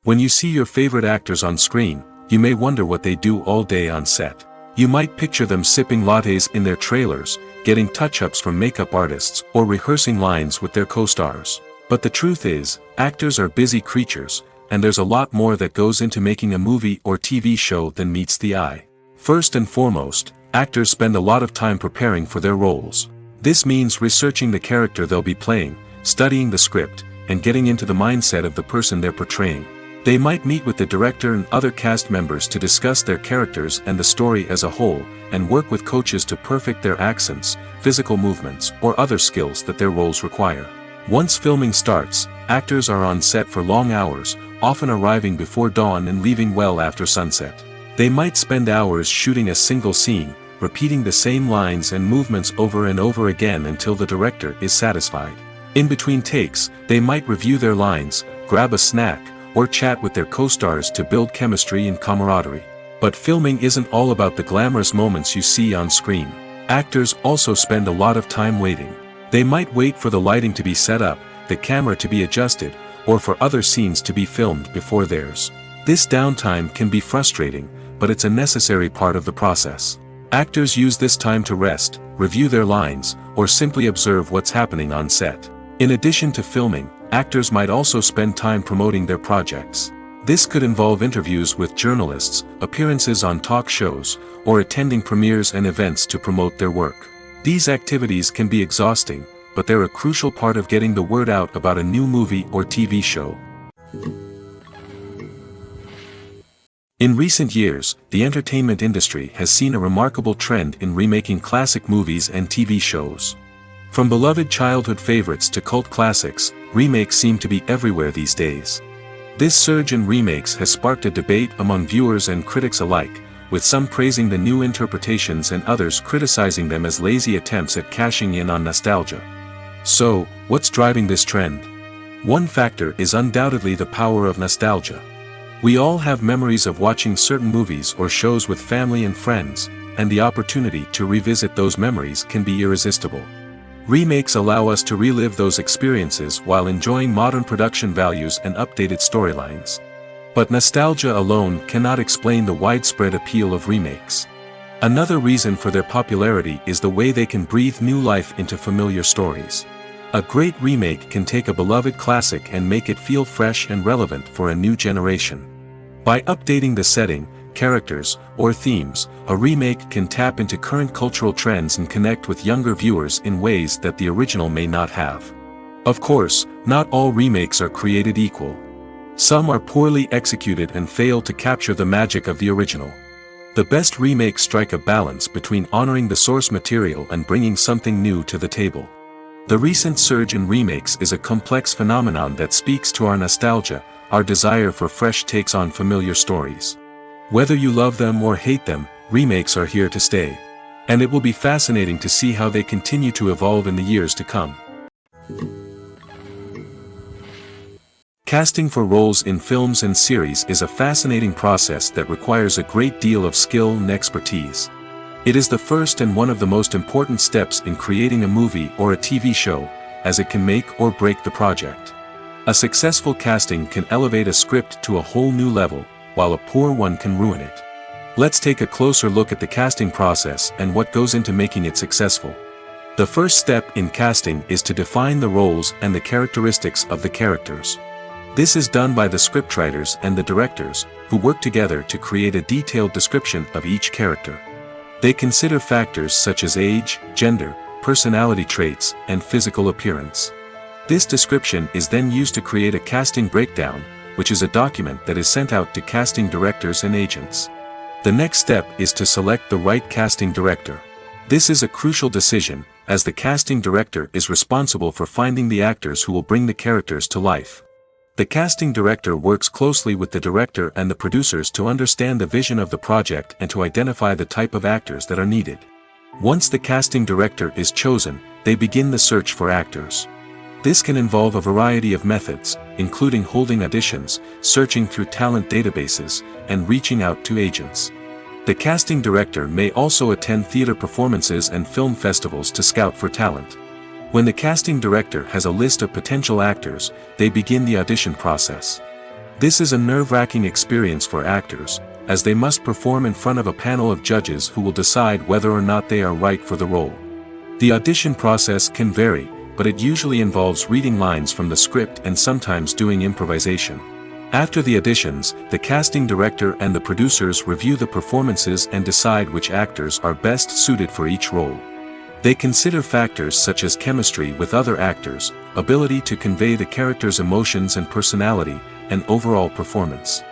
When you see your favorite actors on screen, you may wonder what they do all day on set. You might picture them sipping lattes in their trailers, getting touch-ups from makeup artists, or rehearsing lines with their co-stars. But the truth is, actors are busy creatures, and there's a lot more that goes into making a movie or TV show than meets the eye. First and foremost, actors spend a lot of time preparing for their roles. This means researching the character they'll be playing, studying the script, and getting into the mindset of the person they're portraying. They might meet with the director and other cast members to discuss their characters and the story as a whole, and work with coaches to perfect their accents, physical movements, or other skills that their roles require. Once filming starts, actors are on set for long hours, often arriving before dawn and leaving well after sunset. They might spend hours shooting a single scene, repeating the same lines and movements over and over again until the director is satisfied. In between takes, they might review their lines, grab a snack, or chat with their co-stars to build chemistry and camaraderie. But filming isn't all about the glamorous moments you see on screen. Actors also spend a lot of time waiting. They might wait for the lighting to be set up, the camera to be adjusted, or for other scenes to be filmed before theirs. This downtime can be frustrating, but it's a necessary part of the process. Actors use this time to rest, review their lines, or simply observe what's happening on set. In addition to filming, actors might also spend time promoting their projects. This could involve interviews with journalists, appearances on talk shows, or attending premieres and events to promote their work. These activities can be exhausting, but they're a crucial part of getting the word out about a new movie or TV show. In recent years, the entertainment industry has seen a remarkable trend in remaking classic movies and TV shows. From beloved childhood favorites to cult classics, remakes seem to be everywhere these days. This surge in remakes has sparked a debate among viewers and critics alike, with some praising the new interpretations and others criticizing them as lazy attempts at cashing in on nostalgia. So, what's driving this trend? One factor is undoubtedly the power of nostalgia. We all have memories of watching certain movies or shows with family and friends, and the opportunity to revisit those memories can be irresistible. Remakes allow us to relive those experiences while enjoying modern production values and updated storylines. But nostalgia alone cannot explain the widespread appeal of remakes. Another reason for their popularity is the way they can breathe new life into familiar stories. A great remake can take a beloved classic and make it feel fresh and relevant for a new generation. By updating the setting, characters, or themes, a remake can tap into current cultural trends and connect with younger viewers in ways that the original may not have. Of course, not all remakes are created equal. Some are poorly executed and fail to capture the magic of the original. The best remakes strike a balance between honoring the source material and bringing something new to the table. The recent surge in remakes is a complex phenomenon that speaks to our nostalgia, our desire for fresh takes on familiar stories. Whether you love them or hate them, remakes are here to stay. And it will be fascinating to see how they continue to evolve in the years to come. Casting for roles in films and series is a fascinating process that requires a great deal of skill and expertise. It is the first and one of the most important steps in creating a movie or a TV show, as it can make or break the project. A successful casting can elevate a script to a whole new level, while a poor one can ruin it. Let's take a closer look at the casting process and what goes into making it successful. The first step in casting is to define the roles and the characteristics of the characters. This is done by the scriptwriters and the directors, who work together to create a detailed description of each character. They consider factors such as age, gender, personality traits, and physical appearance. This description is then used to create a casting breakdown, which is a document that is sent out to casting directors and agents. The next step is to select the right casting director. This is a crucial decision, as the casting director is responsible for finding the actors who will bring the characters to life. The casting director works closely with the director and the producers to understand the vision of the project and to identify the type of actors that are needed. Once the casting director is chosen, they begin the search for actors. This can involve a variety of methods, including holding auditions, searching through talent databases, and reaching out to agents. The casting director may also attend theater performances and film festivals to scout for talent. When the casting director has a list of potential actors, they begin the audition process. This is a nerve-wracking experience for actors, as they must perform in front of a panel of judges who will decide whether or not they are right for the role. The audition process can vary, but it usually involves reading lines from the script and sometimes doing improvisation. After the auditions, the casting director and the producers review the performances and decide which actors are best suited for each role. They consider factors such as chemistry with other actors, ability to convey the character's emotions and personality, and overall performance.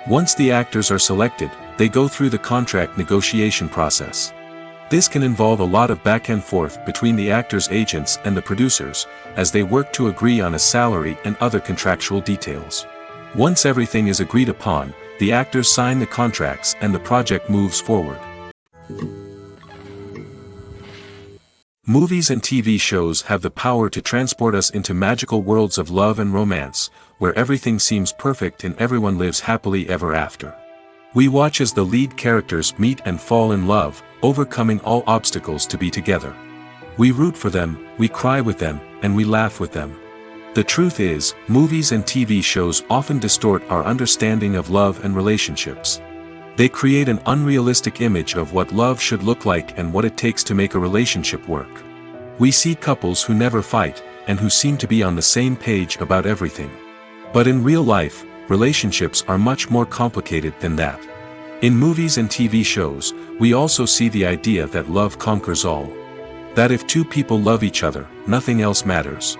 Once the actors are selected, they go through the contract negotiation process. This can involve a lot of back and forth between the actors' agents and the producers, as they work to agree on a salary and other contractual details. Once everything is agreed upon, the actors sign the contracts and the project moves forward. Movies and TV shows have the power to transport us into magical worlds of love and romance, where everything seems perfect and everyone lives happily ever after. We watch as the lead characters meet and fall in love, overcoming all obstacles to be together. We root for them, we cry with them, and we laugh with them. The truth is, movies and TV shows often distort our understanding of love and relationships. They create an unrealistic image of what love should look like and what it takes to make a relationship work. We see couples who never fight, and who seem to be on the same page about everything. But in real life, relationships are much more complicated than that. In movies and TV shows, we also see the idea that love conquers all. That if two people love each other, nothing else matters.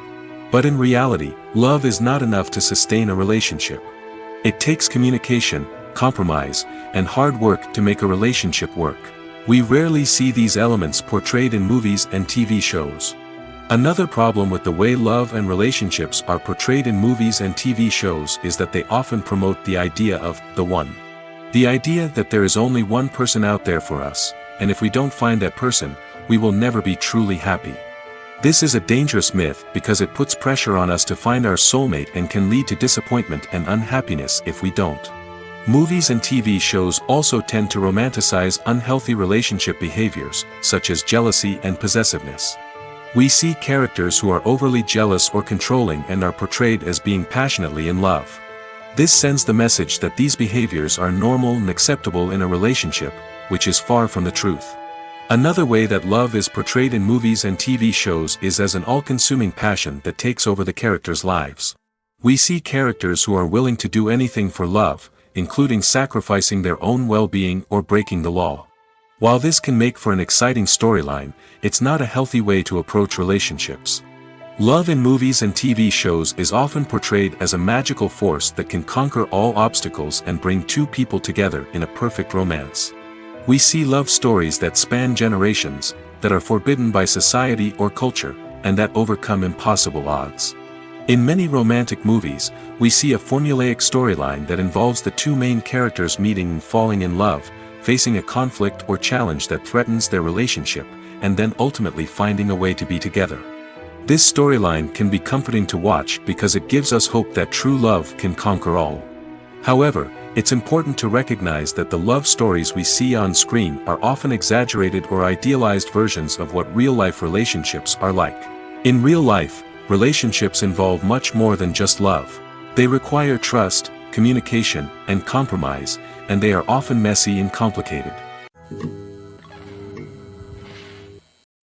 But in reality, love is not enough to sustain a relationship. It takes communication, compromise, and hard work to make a relationship work. We rarely see these elements portrayed in movies and TV shows. Another problem with the way love and relationships are portrayed in movies and TV shows is that they often promote the idea of the one. The idea that there is only one person out there for us, and if we don't find that person, we will never be truly happy. This is a dangerous myth because it puts pressure on us to find our soulmate and can lead to disappointment and unhappiness if we don't. Movies and TV shows also tend to romanticize unhealthy relationship behaviors, such as jealousy and possessiveness. We see characters who are overly jealous or controlling and are portrayed as being passionately in love. This sends the message that these behaviors are normal and acceptable in a relationship, which is far from the truth. Another way that love is portrayed in movies and TV shows is as an all-consuming passion that takes over the characters' lives. We see characters who are willing to do anything for love, including sacrificing their own well-being or breaking the law. While this can make for an exciting storyline, it's not a healthy way to approach relationships. Love in movies and TV shows is often portrayed as a magical force that can conquer all obstacles and bring two people together in a perfect romance. We see love stories that span generations, that are forbidden by society or culture, and that overcome impossible odds. In many romantic movies, we see a formulaic storyline that involves the two main characters meeting and falling in love, facing a conflict or challenge that threatens their relationship, and then ultimately finding a way to be together. This storyline can be comforting to watch because it gives us hope that true love can conquer all. However, it's important to recognize that the love stories we see on screen are often exaggerated or idealized versions of what real-life relationships are like. In real life, relationships involve much more than just love. They require trust, communication, and compromise, and they are often messy and complicated.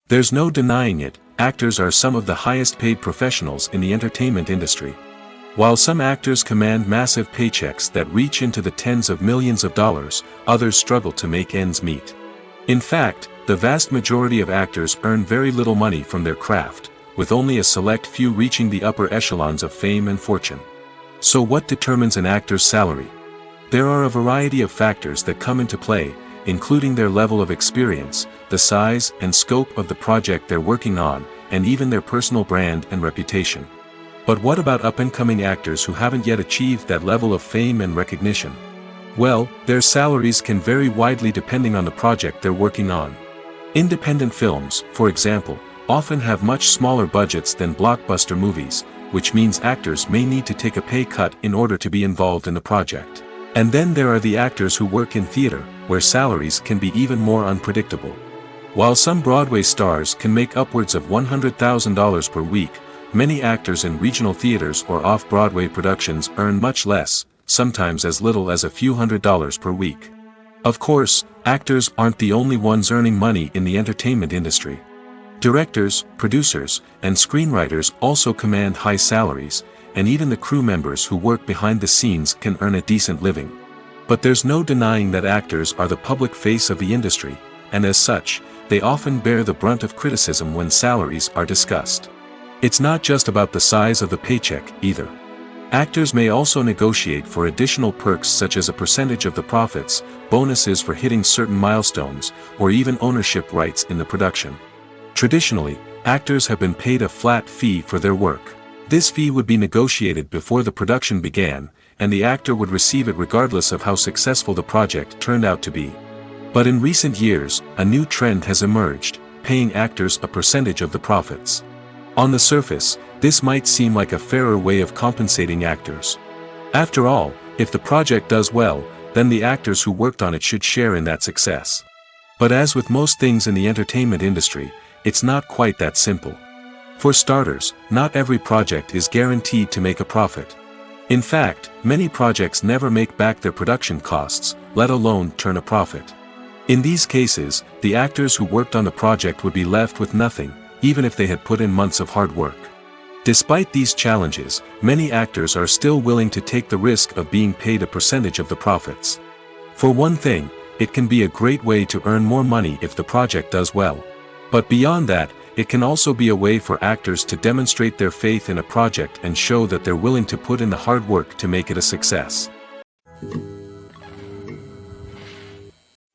There's no denying it, actors are some of the highest paid professionals in the entertainment industry. While some actors command massive paychecks that reach into the tens of millions of dollars, others struggle to make ends meet. In fact, the vast majority of actors earn very little money from their craft, with only a select few reaching the upper echelons of fame and fortune. So what determines an actor's salary? There are a variety of factors that come into play, including their level of experience, the size and scope of the project they're working on, and even their personal brand and reputation. But what about up-and-coming actors who haven't yet achieved that level of fame and recognition? Well, their salaries can vary widely depending on the project they're working on. Independent films, for example, often have much smaller budgets than blockbuster movies, which means actors may need to take a pay cut in order to be involved in the project. And then there are the actors who work in theater, where salaries can be even more unpredictable. While some Broadway stars can make upwards of $100,000 per week, many actors in regional theaters or off-Broadway productions earn much less, sometimes as little as a few $100s per week. Of course, actors aren't the only ones earning money in the entertainment industry. Directors, producers, and screenwriters also command high salaries, and even the crew members who work behind the scenes can earn a decent living. But there's no denying that actors are the public face of the industry, and as such, they often bear the brunt of criticism when salaries are discussed. It's not just about the size of the paycheck, either. Actors may also negotiate for additional perks such as a percentage of the profits, bonuses for hitting certain milestones, or even ownership rights in the production. Traditionally, actors have been paid a flat fee for their work. This fee would be negotiated before the production began, and the actor would receive it regardless of how successful the project turned out to be. But in recent years, a new trend has emerged, paying actors a percentage of the profits. On the surface, this might seem like a fairer way of compensating actors. After all, if the project does well, then the actors who worked on it should share in that success. But as with most things in the entertainment industry, it's not quite that simple. For starters, not every project is guaranteed to make a profit. In fact, many projects never make back their production costs, let alone turn a profit. In these cases, the actors who worked on the project would be left with nothing, even if they had put in months of hard work. Despite these challenges, many actors are still willing to take the risk of being paid a percentage of the profits. For one thing, it can be a great way to earn more money if the project does well. But beyond that, it can also be a way for actors to demonstrate their faith in a project and show that they're willing to put in the hard work to make it a success.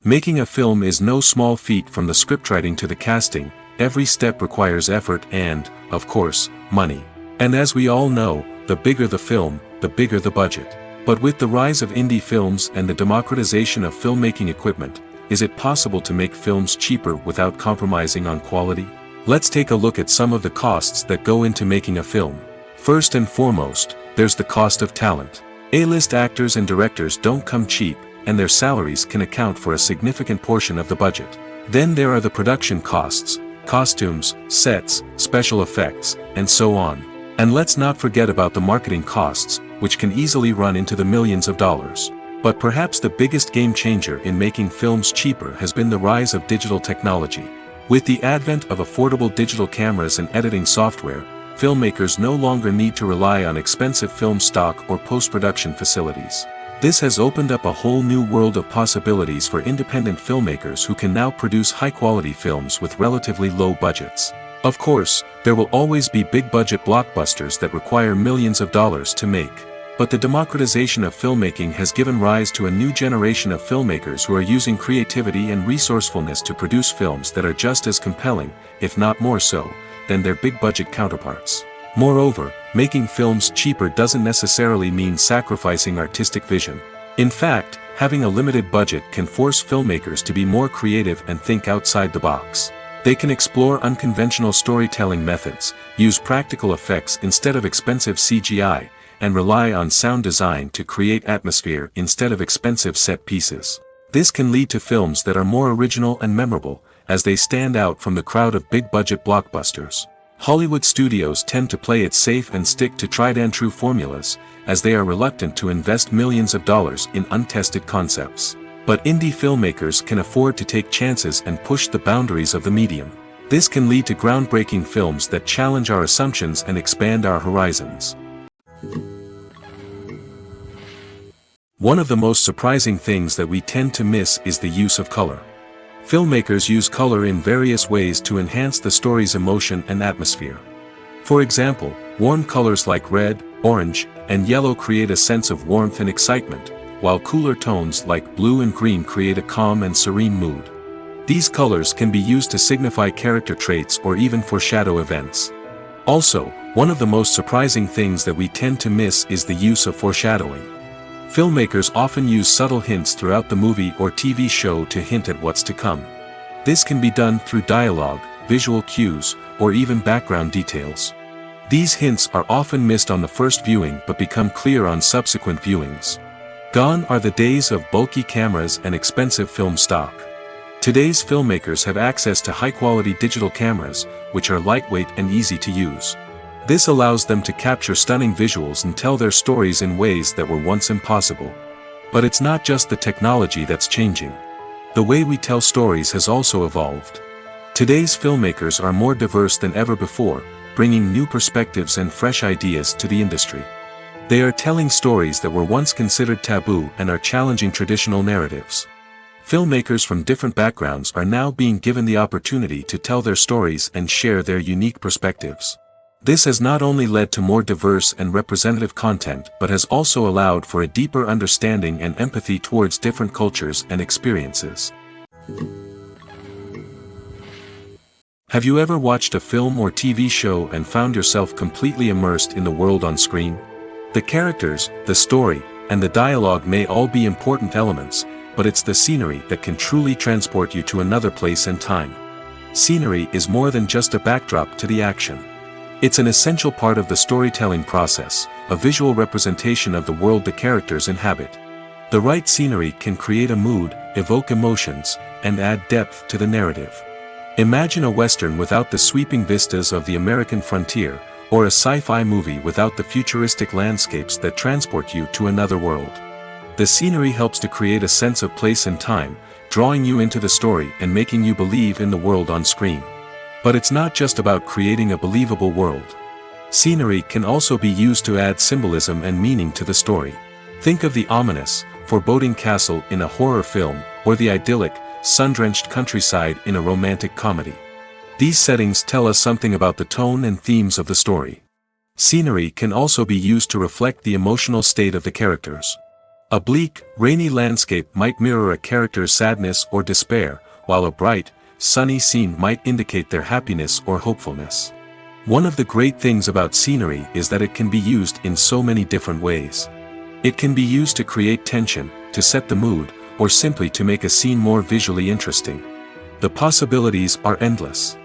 Making a film is no small feat. From the scriptwriting to the casting, every step requires effort and, of course, money. And as we all know, the bigger the film, the bigger the budget. But with the rise of indie films and the democratization of filmmaking equipment, is it possible to make films cheaper without compromising on quality? Let's take a look at some of the costs that go into making a film. First and foremost, there's the cost of talent. A-list actors and directors don't come cheap, and their salaries can account for a significant portion of the budget. Then there are the production costs, costumes, sets, special effects, and so on. And let's not forget about the marketing costs, which can easily run into the millions of dollars. But perhaps the biggest game changer in making films cheaper has been the rise of digital technology. With the advent of affordable digital cameras and editing software, filmmakers no longer need to rely on expensive film stock or post-production facilities. This has opened up a whole new world of possibilities for independent filmmakers who can now produce high-quality films with relatively low budgets. Of course, there will always be big-budget blockbusters that require millions of dollars to make. But the democratization of filmmaking has given rise to a new generation of filmmakers who are using creativity and resourcefulness to produce films that are just as compelling, if not more so, than their big-budget counterparts. Moreover, making films cheaper doesn't necessarily mean sacrificing artistic vision. In fact, having a limited budget can force filmmakers to be more creative and think outside the box. They can explore unconventional storytelling methods, use practical effects instead of expensive CGI, and rely on sound design to create atmosphere instead of expensive set pieces. This can lead to films that are more original and memorable, as they stand out from the crowd of big-budget blockbusters. Hollywood studios tend to play it safe and stick to tried-and-true formulas, as they are reluctant to invest millions of dollars in untested concepts. But indie filmmakers can afford to take chances and push the boundaries of the medium. This can lead to groundbreaking films that challenge our assumptions and expand our horizons. One of the most surprising things that we tend to miss is the use of color. Filmmakers use color in various ways to enhance the story's emotion and atmosphere. For example, warm colors like red, orange, and yellow create a sense of warmth and excitement, while cooler tones like blue and green create a calm and serene mood. These colors can be used to signify character traits or even foreshadow events. Also, one of the most surprising things that we tend to miss is the use of foreshadowing. Filmmakers often use subtle hints throughout the movie or TV show to hint at what's to come. This can be done through dialogue, visual cues, or even background details. These hints are often missed on the first viewing but become clear on subsequent viewings. Gone are the days of bulky cameras and expensive film stock. Today's filmmakers have access to high-quality digital cameras, which are lightweight and easy to use. This allows them to capture stunning visuals and tell their stories in ways that were once impossible. But it's not just the technology that's changing. The way we tell stories has also evolved. Today's filmmakers are more diverse than ever before, bringing new perspectives and fresh ideas to the industry. They are telling stories that were once considered taboo and are challenging traditional narratives. Filmmakers from different backgrounds are now being given the opportunity to tell their stories and share their unique perspectives. This has not only led to more diverse and representative content but has also allowed for a deeper understanding and empathy towards different cultures and experiences. Have you ever watched a film or TV show and found yourself completely immersed in the world on screen? The characters, the story, and the dialogue may all be important elements, but it's the scenery that can truly transport you to another place and time. Scenery is more than just a backdrop to the action. It's an essential part of the storytelling process, a visual representation of the world the characters inhabit. The right scenery can create a mood, evoke emotions, and add depth to the narrative. Imagine a Western without the sweeping vistas of the American frontier, or a sci-fi movie without the futuristic landscapes that transport you to another world. The scenery helps to create a sense of place and time, drawing you into the story and making you believe in the world on screen. But it's not just about creating a believable world. Scenery can also be used to add symbolism and meaning to the story. Think of the ominous, foreboding castle in a horror film, or the idyllic, sun-drenched countryside in a romantic comedy. These settings tell us something about the tone and themes of the story. Scenery can also be used to reflect the emotional state of the characters. A bleak, rainy landscape might mirror a character's sadness or despair, while a bright, sunny scene might indicate their happiness or hopefulness. One of the great things about scenery is that it can be used in so many different ways. It can be used to create tension, to set the mood, or simply to make a scene more visually interesting. The possibilities are endless.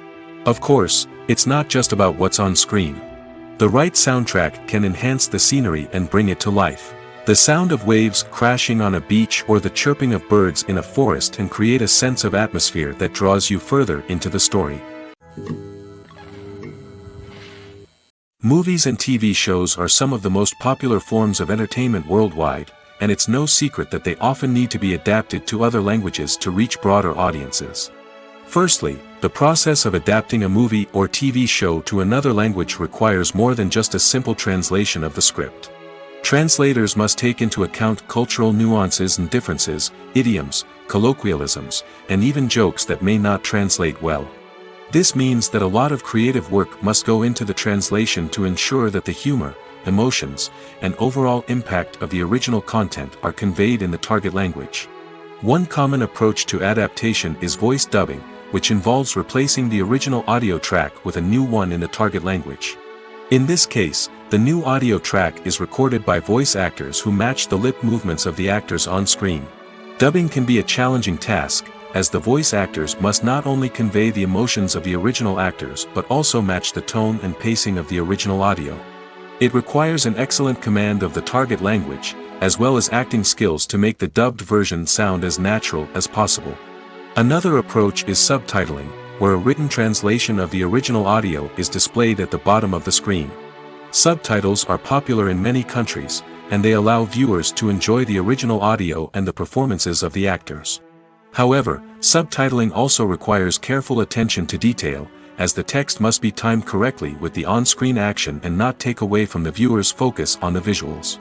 Of course, it's not just about what's on screen. The right soundtrack can enhance the scenery and bring it to life. The sound of waves crashing on a beach or the chirping of birds in a forest can create a sense of atmosphere that draws you further into the story. Movies and TV shows are some of the most popular forms of entertainment worldwide, and it's no secret that they often need to be adapted to other languages to reach broader audiences. Firstly, the process of adapting a movie or TV show to another language requires more than just a simple translation of the script. Translators must take into account cultural nuances and differences, idioms, colloquialisms, and even jokes that may not translate well. This means that a lot of creative work must go into the translation to ensure that the humor, emotions, and overall impact of the original content are conveyed in the target language. One common approach to adaptation is voice dubbing, which involves replacing the original audio track with a new one in the target language. In this case, the new audio track is recorded by voice actors who match the lip movements of the actors on screen. Dubbing can be a challenging task, as the voice actors must not only convey the emotions of the original actors but also match the tone and pacing of the original audio. It requires an excellent command of the target language, as well as acting skills to make the dubbed version sound as natural as possible. Another approach is subtitling, where a written translation of the original audio is displayed at the bottom of the screen. Subtitles are popular in many countries, and they allow viewers to enjoy the original audio and the performances of the actors. However, subtitling also requires careful attention to detail, as the text must be timed correctly with the on-screen action and not take away from the viewer's focus on the visuals.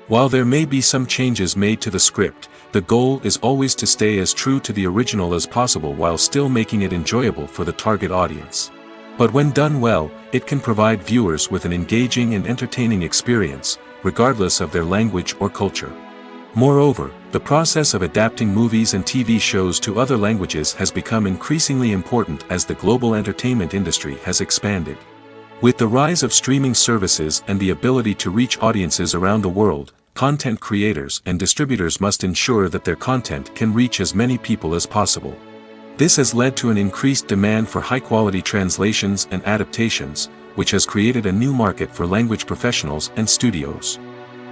While there may be some changes made to the script, the goal is always to stay as true to the original as possible while still making it enjoyable for the target audience. But when done well, it can provide viewers with an engaging and entertaining experience, regardless of their language or culture. Moreover, the process of adapting movies and TV shows to other languages has become increasingly important as the global entertainment industry has expanded. With the rise of streaming services and the ability to reach audiences around the world, content creators and distributors must ensure that their content can reach as many people as possible. This has led to an increased demand for high-quality translations and adaptations, which has created a new market for language professionals and studios.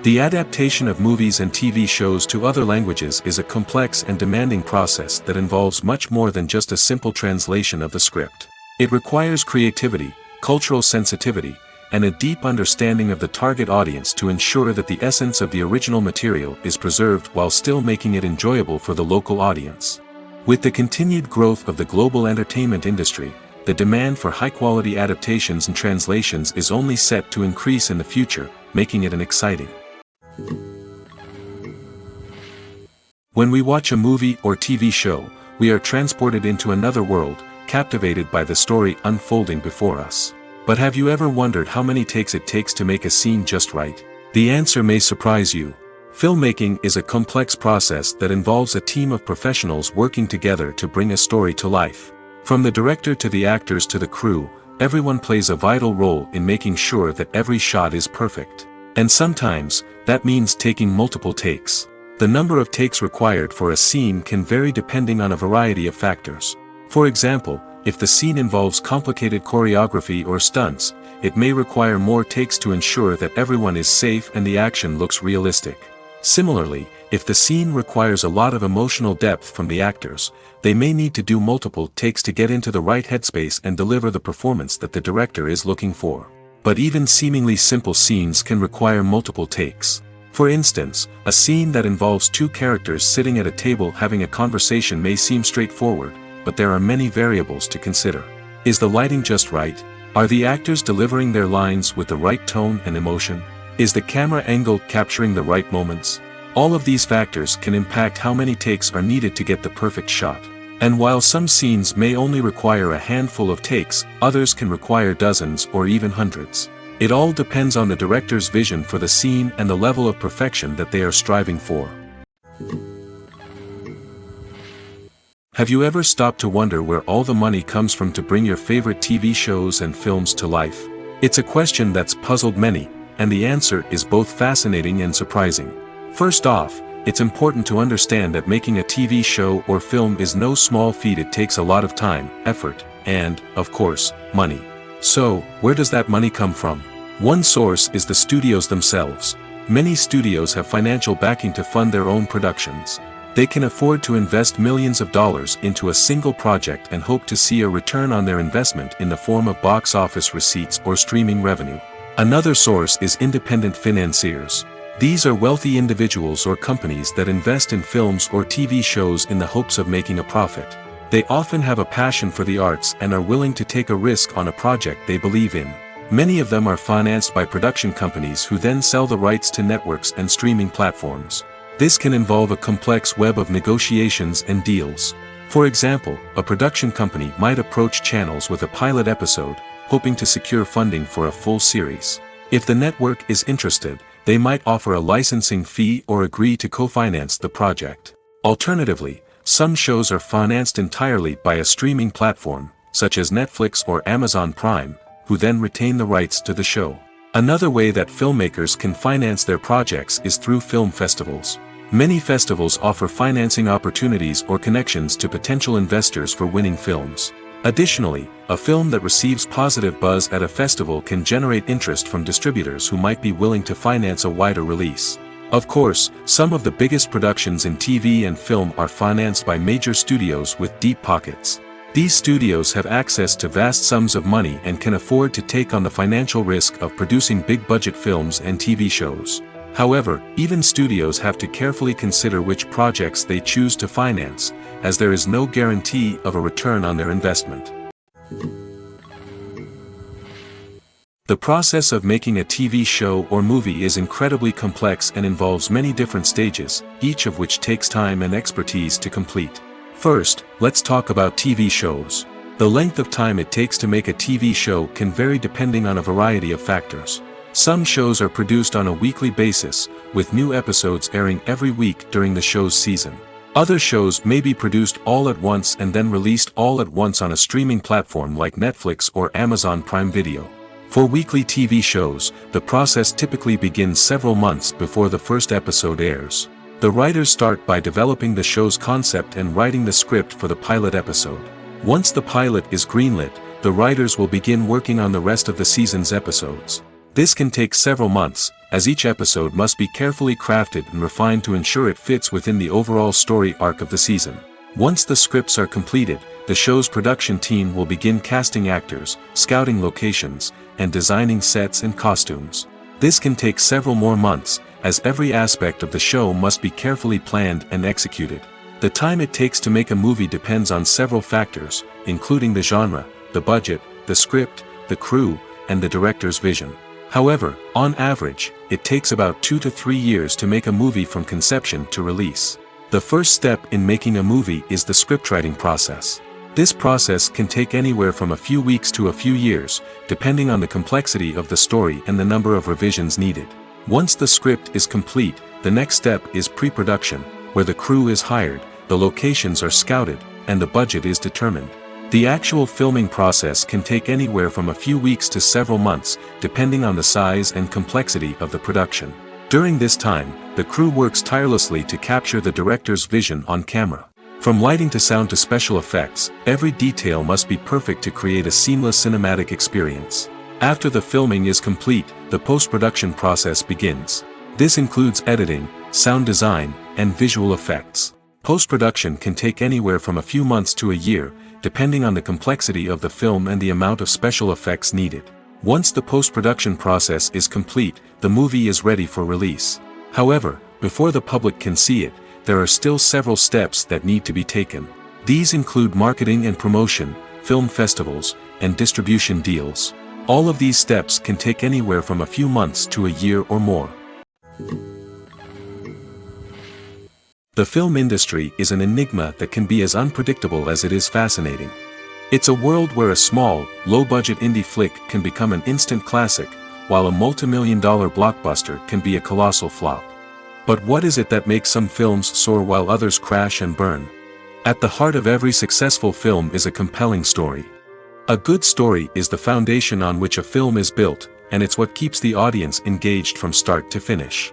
The adaptation of movies and TV shows to other languages is a complex and demanding process that involves much more than just a simple translation of the script. It requires creativity, cultural sensitivity, and a deep understanding of the target audience to ensure that the essence of the original material is preserved while still making it enjoyable for the local audience. With the continued growth of the global entertainment industry, the demand for high-quality adaptations and translations is only set to increase in the future, making it an exciting. When we watch a movie or TV show, we are transported into another world, captivated by the story unfolding before us. But have you ever wondered how many takes it takes to make a scene just right? The answer may surprise you. Filmmaking is a complex process that involves a team of professionals working together to bring a story to life. From the director to the actors to the crew, everyone plays a vital role in making sure that every shot is perfect. And sometimes, that means taking multiple takes. The number of takes required for a scene can vary depending on a variety of factors. For example, if the scene involves complicated choreography or stunts, it may require more takes to ensure that everyone is safe and the action looks realistic. Similarly, if the scene requires a lot of emotional depth from the actors, they may need to do multiple takes to get into the right headspace and deliver the performance that the director is looking for. But even seemingly simple scenes can require multiple takes. For instance, a scene that involves two characters sitting at a table having a conversation may seem straightforward, but there are many variables to consider. Is the lighting just right? Are the actors delivering their lines with the right tone and emotion? Is the camera angle capturing the right moments? All of these factors can impact how many takes are needed to get the perfect shot. And while some scenes may only require a handful of takes, others can require dozens or even hundreds. It all depends on the director's vision for the scene and the level of perfection that they are striving for. Have you ever stopped to wonder where all the money comes from to bring your favorite TV shows and films to life? It's a question that's puzzled many, and the answer is both fascinating and surprising. First off, it's important to understand that making a TV show or film is no small feat. It takes a lot of time, effort, and, of course, money. So, where does that money come from? One source is the studios themselves. Many studios have financial backing to fund their own productions. They can afford to invest millions of dollars into a single project and hope to see a return on their investment in the form of box office receipts or streaming revenue. Another source is independent financiers. These are wealthy individuals or companies that invest in films or TV shows in the hopes of making a profit. They often have a passion for the arts and are willing to take a risk on a project they believe in. Many of them are financed by production companies who then sell the rights to networks and streaming platforms. This can involve a complex web of negotiations and deals. For example, a production company might approach channels with a pilot episode, hoping to secure funding for a full series. If the network is interested, they might offer a licensing fee or agree to co-finance the project. Alternatively, some shows are financed entirely by a streaming platform, such as Netflix or Amazon Prime, who then retain the rights to the show. Another way that filmmakers can finance their projects is through film festivals. Many festivals offer financing opportunities or connections to potential investors for winning films. Additionally, a film that receives positive buzz at a festival can generate interest from distributors who might be willing to finance a wider release. Of course, some of the biggest productions in TV and film are financed by major studios with deep pockets. These studios have access to vast sums of money and can afford to take on the financial risk of producing big-budget films and TV shows. However, even studios have to carefully consider which projects they choose to finance, as there is no guarantee of a return on their investment. The process of making a TV show or movie is incredibly complex and involves many different stages, each of which takes time and expertise to complete. First, let's talk about TV shows. The length of time it takes to make a TV show can vary depending on a variety of factors. Some shows are produced on a weekly basis, with new episodes airing every week during the show's season. Other shows may be produced all at once and then released all at once on a streaming platform like Netflix or Amazon Prime Video. For weekly TV shows, the process typically begins several months before the first episode airs. The writers start by developing the show's concept and writing the script for the pilot episode. Once the pilot is greenlit, the writers will begin working on the rest of the season's episodes. This can take several months, as each episode must be carefully crafted and refined to ensure it fits within the overall story arc of the season. Once the scripts are completed, the show's production team will begin casting actors, scouting locations, and designing sets and costumes. This can take several more months, as every aspect of the show must be carefully planned and executed. The time it takes to make a movie depends on several factors, including the genre, the budget, the script, the crew, and the director's vision. However, on average, it takes about 2 to 3 years to make a movie from conception to release. The first step in making a movie is the scriptwriting process. This process can take anywhere from a few weeks to a few years, depending on the complexity of the story and the number of revisions needed. Once the script is complete, the next step is pre-production, where the crew is hired, the locations are scouted, and the budget is determined. The actual filming process can take anywhere from a few weeks to several months, depending on the size and complexity of the production. During this time, the crew works tirelessly to capture the director's vision on camera. From lighting to sound to special effects, every detail must be perfect to create a seamless cinematic experience. After the filming is complete, the post-production process begins. This includes editing, sound design, and visual effects. Post-production can take anywhere from a few months to a year, depending on the complexity of the film and the amount of special effects needed. Once the post-production process is complete, the movie is ready for release. However, before the public can see it, there are still several steps that need to be taken. These include marketing and promotion, film festivals, and distribution deals. All of these steps can take anywhere from a few months to a year or more. The film industry is an enigma that can be as unpredictable as it is fascinating. It's a world where a small, low-budget indie flick can become an instant classic, while a multi-million-dollar blockbuster can be a colossal flop. But what is it that makes some films soar while others crash and burn? At the heart of every successful film is a compelling story. A good story is the foundation on which a film is built, and it's what keeps the audience engaged from start to finish.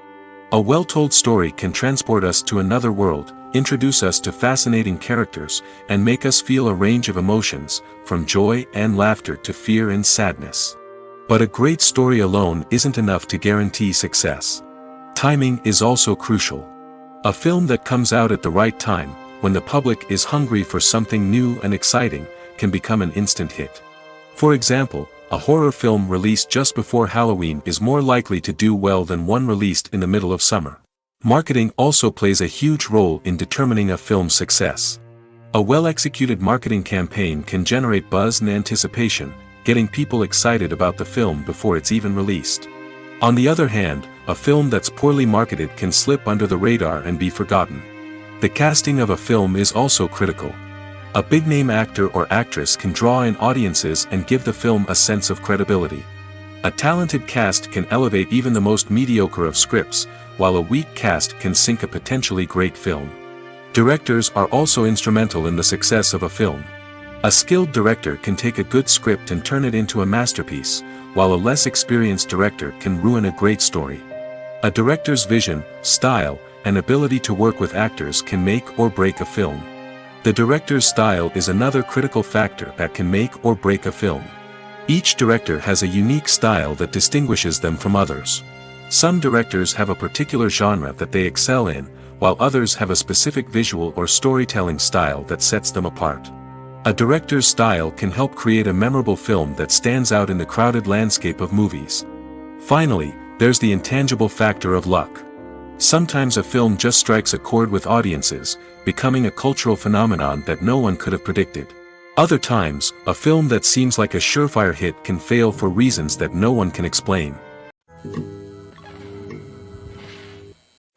A well-told story can transport us to another world, introduce us to fascinating characters, and make us feel a range of emotions, from joy and laughter to fear and sadness. But a great story alone isn't enough to guarantee success. Timing is also crucial. A film that comes out at the right time, when the public is hungry for something new and exciting, can become an instant hit. For example, a horror film released just before Halloween is more likely to do well than one released in the middle of summer. Marketing also plays a huge role in determining a film's success. A well-executed marketing campaign can generate buzz and anticipation, getting people excited about the film before it's even released. On the other hand, a film that's poorly marketed can slip under the radar and be forgotten. The casting of a film is also critical. A big-name actor or actress can draw in audiences and give the film a sense of credibility. A talented cast can elevate even the most mediocre of scripts, while a weak cast can sink a potentially great film. Directors are also instrumental in the success of a film. A skilled director can take a good script and turn it into a masterpiece, while a less experienced director can ruin a great story. A director's vision, style, and ability to work with actors can make or break a film. The director's style is another critical factor that can make or break a film. Each director has a unique style that distinguishes them from others. Some directors have a particular genre that they excel in, while others have a specific visual or storytelling style that sets them apart. A director's style can help create a memorable film that stands out in the crowded landscape of movies. Finally, there's the intangible factor of luck. Sometimes a film just strikes a chord with audiences, becoming a cultural phenomenon that no one could have predicted. Other times, a film that seems like a surefire hit can fail for reasons that no one can explain.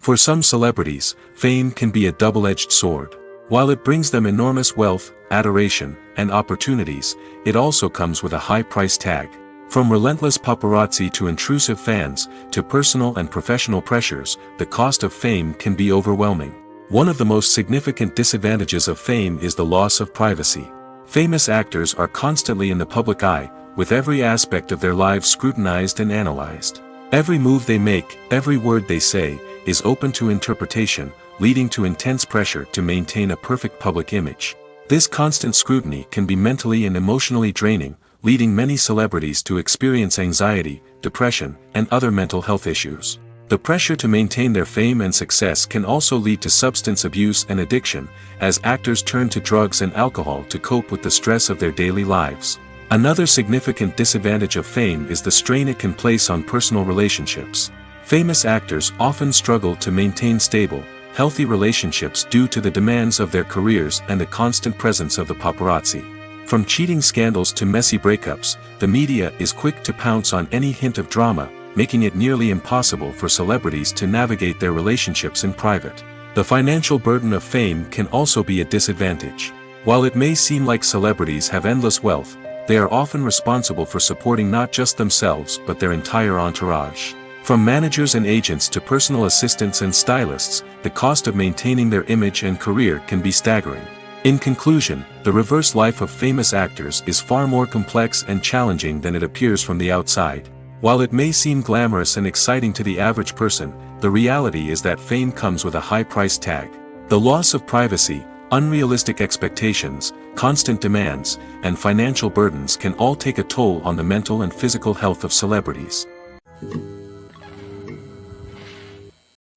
For some celebrities, fame can be a double-edged sword. While it brings them enormous wealth, adoration, and opportunities, it also comes with a high price tag. From relentless paparazzi to intrusive fans, to personal and professional pressures, the cost of fame can be overwhelming. One of the most significant disadvantages of fame is the loss of privacy. Famous actors are constantly in the public eye, with every aspect of their lives scrutinized and analyzed. Every move they make, every word they say, is open to interpretation, leading to intense pressure to maintain a perfect public image. This constant scrutiny can be mentally and emotionally draining, leading many celebrities to experience anxiety, depression, and other mental health issues. The pressure to maintain their fame and success can also lead to substance abuse and addiction, as actors turn to drugs and alcohol to cope with the stress of their daily lives. Another significant disadvantage of fame is the strain it can place on personal relationships. Famous actors often struggle to maintain stable, healthy relationships due to the demands of their careers and the constant presence of the paparazzi. From cheating scandals to messy breakups, the media is quick to pounce on any hint of drama, making it nearly impossible for celebrities to navigate their relationships in private. The financial burden of fame can also be a disadvantage. While it may seem like celebrities have endless wealth, they are often responsible for supporting not just themselves but their entire entourage. From managers and agents to personal assistants and stylists, the cost of maintaining their image and career can be staggering. In conclusion, the reverse life of famous actors is far more complex and challenging than it appears from the outside. While it may seem glamorous and exciting to the average person, the reality is that fame comes with a high price tag. The loss of privacy, unrealistic expectations, constant demands, and financial burdens can all take a toll on the mental and physical health of celebrities.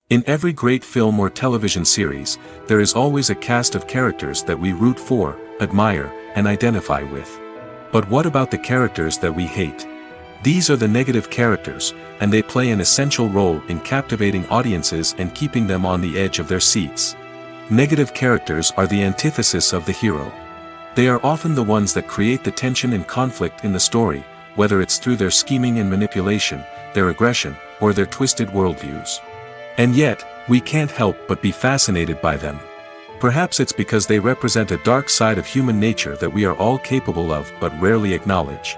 In every great film or television series, there is always a cast of characters that we root for, admire, and identify with. But what about the characters that we hate? These are the negative characters, and they play an essential role in captivating audiences and keeping them on the edge of their seats. Negative characters are the antithesis of the hero. They are often the ones that create the tension and conflict in the story, whether it's through their scheming and manipulation, their aggression, or their twisted worldviews. And yet, we can't help but be fascinated by them. Perhaps it's because they represent a dark side of human nature that we are all capable of but rarely acknowledge.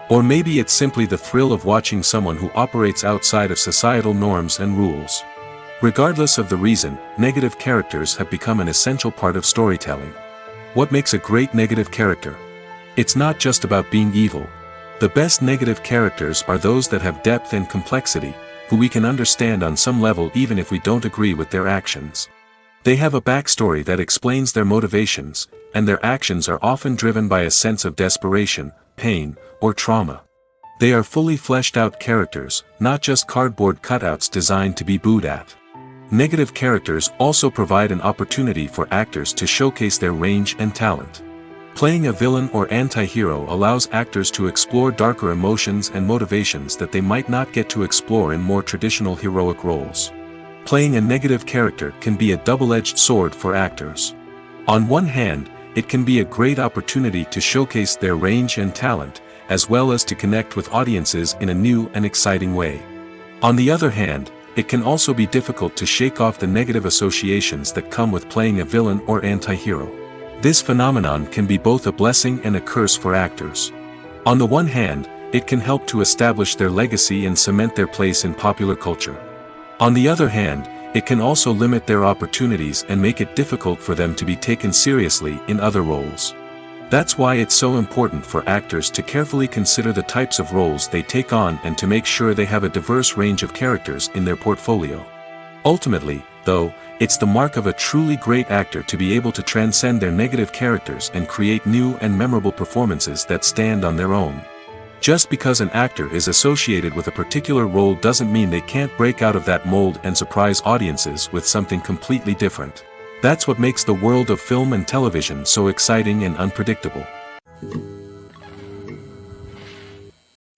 Or maybe it's simply the thrill of watching someone who operates outside of societal norms and rules. Regardless of the reason, negative characters have become an essential part of storytelling. What makes a great negative character? It's not just about being evil. The best negative characters are those that have depth and complexity, who we can understand on some level even if we don't agree with their actions. They have a backstory that explains their motivations, and their actions are often driven by a sense of desperation, pain, or trauma. They are fully fleshed out characters, not just cardboard cutouts designed to be booed at. Negative characters also provide an opportunity for actors to showcase their range and talent. Playing a villain or anti-hero allows actors to explore darker emotions and motivations that they might not get to explore in more traditional heroic roles. Playing a negative character can be a double-edged sword for actors. On one hand, it can be a great opportunity to showcase their range and talent, as well as to connect with audiences in a new and exciting way. On the other hand, it can also be difficult to shake off the negative associations that come with playing a villain or anti-hero. This phenomenon can be both a blessing and a curse for actors. On the one hand, it can help to establish their legacy and cement their place in popular culture. On the other hand, it can also limit their opportunities and make it difficult for them to be taken seriously in other roles. That's why it's so important for actors to carefully consider the types of roles they take on and to make sure they have a diverse range of characters in their portfolio. Ultimately, though, it's the mark of a truly great actor to be able to transcend their negative characters and create new and memorable performances that stand on their own. Just because an actor is associated with a particular role doesn't mean they can't break out of that mold and surprise audiences with something completely different. That's what makes the world of film and television so exciting and unpredictable.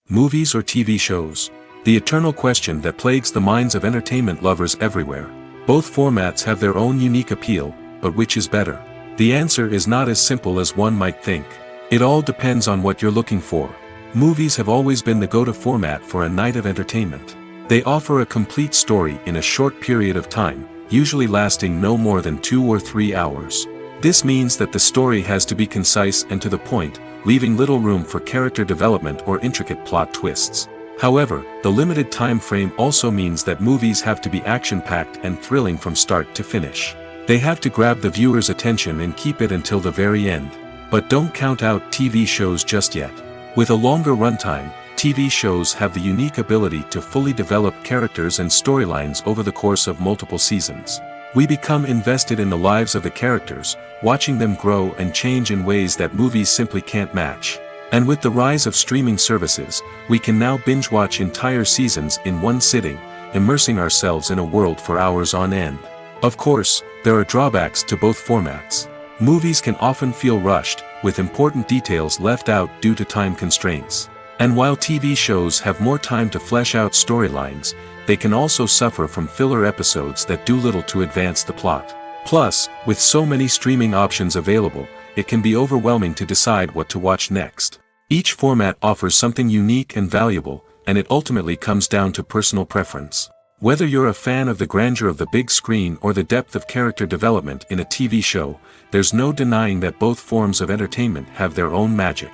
Movies or TV shows? The eternal question that plagues the minds of entertainment lovers everywhere. Both formats have their own unique appeal, but which is better? The answer is not as simple as one might think. It all depends on what you're looking for. Movies have always been the go-to format for a night of entertainment. They offer a complete story in a short period of time, usually lasting no more than 2 or 3 hours. This means that the story has to be concise and to the point, leaving little room for character development or intricate plot twists. However, the limited time frame also means that movies have to be action-packed and thrilling from start to finish. They have to grab the viewer's attention and keep it until the very end. But don't count out TV shows just yet. With a longer runtime, TV shows have the unique ability to fully develop characters and storylines over the course of multiple seasons. We become invested in the lives of the characters, watching them grow and change in ways that movies simply can't match. And with the rise of streaming services, we can now binge-watch entire seasons in one sitting, immersing ourselves in a world for hours on end. Of course, there are drawbacks to both formats. Movies can often feel rushed, with important details left out due to time constraints. And while TV shows have more time to flesh out storylines, they can also suffer from filler episodes that do little to advance the plot. Plus, with so many streaming options available, it can be overwhelming to decide what to watch next. Each format offers something unique and valuable, and it ultimately comes down to personal preference. Whether you're a fan of the grandeur of the big screen or the depth of character development in a TV show, there's no denying that both forms of entertainment have their own magic.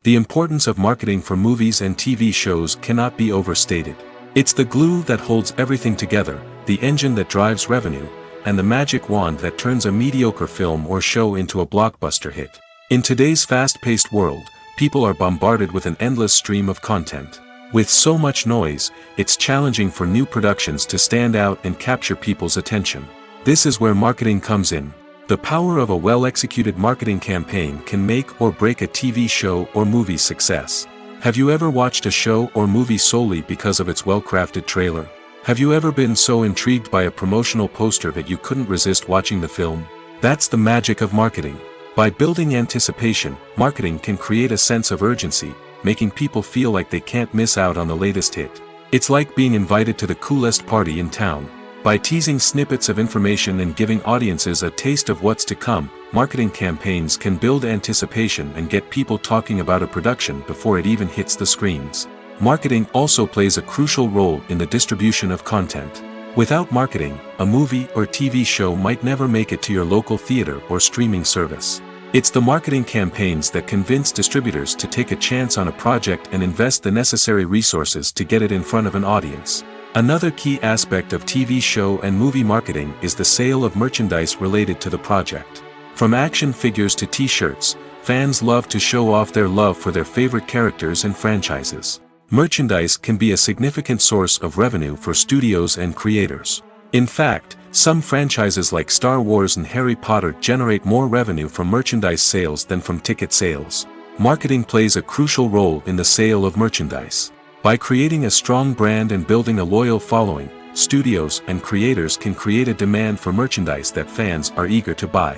The importance of marketing for movies and TV shows cannot be overstated. It's the glue that holds everything together, the engine that drives revenue, and the magic wand that turns a mediocre film or show into a blockbuster hit. In today's fast-paced world, people are bombarded with an endless stream of content. With so much noise, it's challenging for new productions to stand out and capture people's attention. This is where marketing comes in. The power of a well-executed marketing campaign can make or break a TV show or movie's success. Have you ever watched a show or movie solely because of its well-crafted trailer? Have you ever been so intrigued by a promotional poster that you couldn't resist watching the film? That's the magic of marketing. By building anticipation, marketing can create a sense of urgency, making people feel like they can't miss out on the latest hit. It's like being invited to the coolest party in town. By teasing snippets of information and giving audiences a taste of what's to come, marketing campaigns can build anticipation and get people talking about a production before it even hits the screens. Marketing also plays a crucial role in the distribution of content. Without marketing, a movie or TV show might never make it to your local theater or streaming service. It's the marketing campaigns that convince distributors to take a chance on a project and invest the necessary resources to get it in front of an audience. Another key aspect of TV show and movie marketing is the sale of merchandise related to the project. From action figures to t-shirts, fans love to show off their love for their favorite characters and franchises. Merchandise can be a significant source of revenue for studios and creators. In fact, some franchises like Star Wars and Harry Potter generate more revenue from merchandise sales than from ticket sales. Marketing plays a crucial role in the sale of merchandise. By creating a strong brand and building a loyal following, studios and creators can create a demand for merchandise that fans are eager to buy.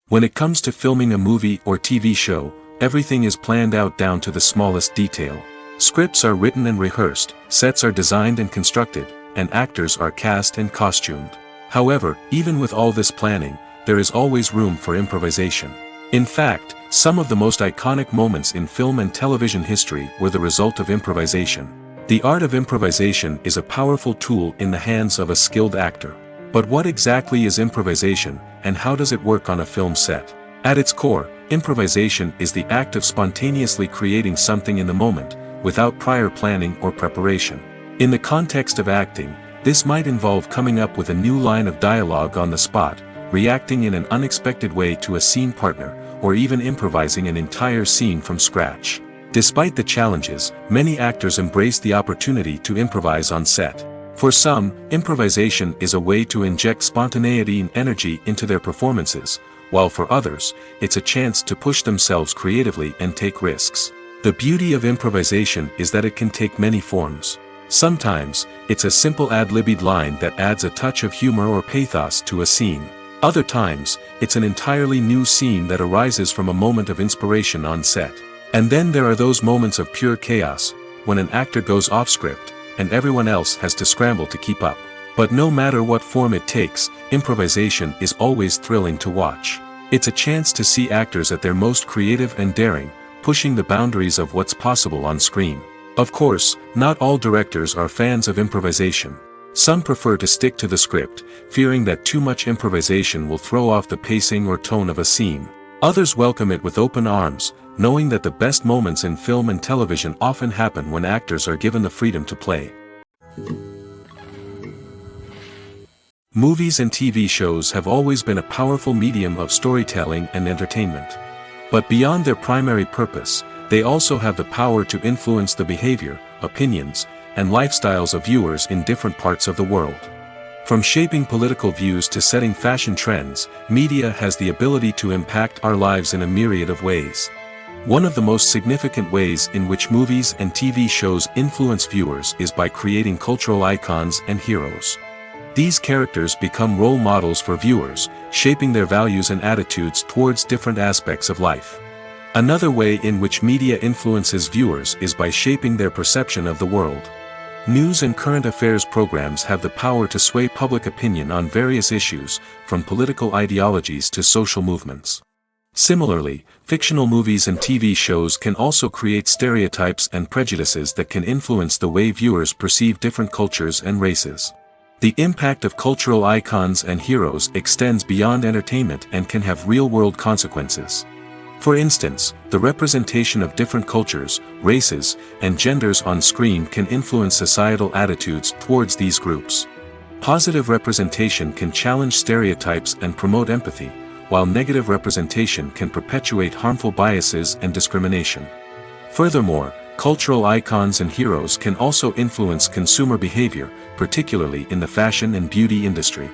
When it comes to filming a movie or TV show, everything is planned out down to the smallest detail. Scripts are written and rehearsed, sets are designed and constructed, and actors are cast and costumed. However, even with all this planning, there is always room for improvisation. In fact, some of the most iconic moments in film and television history were the result of improvisation. The art of improvisation is a powerful tool in the hands of a skilled actor. But what exactly is improvisation, and how does it work on a film set? At its core, improvisation is the act of spontaneously creating something in the moment, without prior planning or preparation. In the context of acting, this might involve coming up with a new line of dialogue on the spot, reacting in an unexpected way to a scene partner, or even improvising an entire scene from scratch. Despite the challenges, many actors embrace the opportunity to improvise on set. For some, improvisation is a way to inject spontaneity and energy into their performances, while for others, it's a chance to push themselves creatively and take risks. The beauty of improvisation is that it can take many forms. Sometimes, it's a simple ad-libbed line that adds a touch of humor or pathos to a scene. Other times, it's an entirely new scene that arises from a moment of inspiration on set. And then there are those moments of pure chaos, when an actor goes off script, and everyone else has to scramble to keep up. But no matter what form it takes, improvisation is always thrilling to watch. It's a chance to see actors at their most creative and daring, pushing the boundaries of what's possible on screen. Of course, not all directors are fans of improvisation. Some prefer to stick to the script, fearing that too much improvisation will throw off the pacing or tone of a scene. Others welcome it with open arms, knowing that the best moments in film and television often happen when actors are given the freedom to play. Movies and TV shows have always been a powerful medium of storytelling and entertainment. But beyond their primary purpose, they also have the power to influence the behavior, opinions, and lifestyles of viewers in different parts of the world. From shaping political views to setting fashion trends, media has the ability to impact our lives in a myriad of ways. One of the most significant ways in which movies and TV shows influence viewers is by creating cultural icons and heroes. These characters become role models for viewers, shaping their values and attitudes towards different aspects of life. Another way in which media influences viewers is by shaping their perception of the world. News and current affairs programs have the power to sway public opinion on various issues, from political ideologies to social movements. Similarly, fictional movies and TV shows can also create stereotypes and prejudices that can influence the way viewers perceive different cultures and races. The impact of cultural icons and heroes extends beyond entertainment and can have real-world consequences. For instance, the representation of different cultures, races, and genders on screen can influence societal attitudes towards these groups. Positive representation can challenge stereotypes and promote empathy, while negative representation can perpetuate harmful biases and discrimination. Furthermore, cultural icons and heroes can also influence consumer behavior, particularly in the fashion and beauty industry.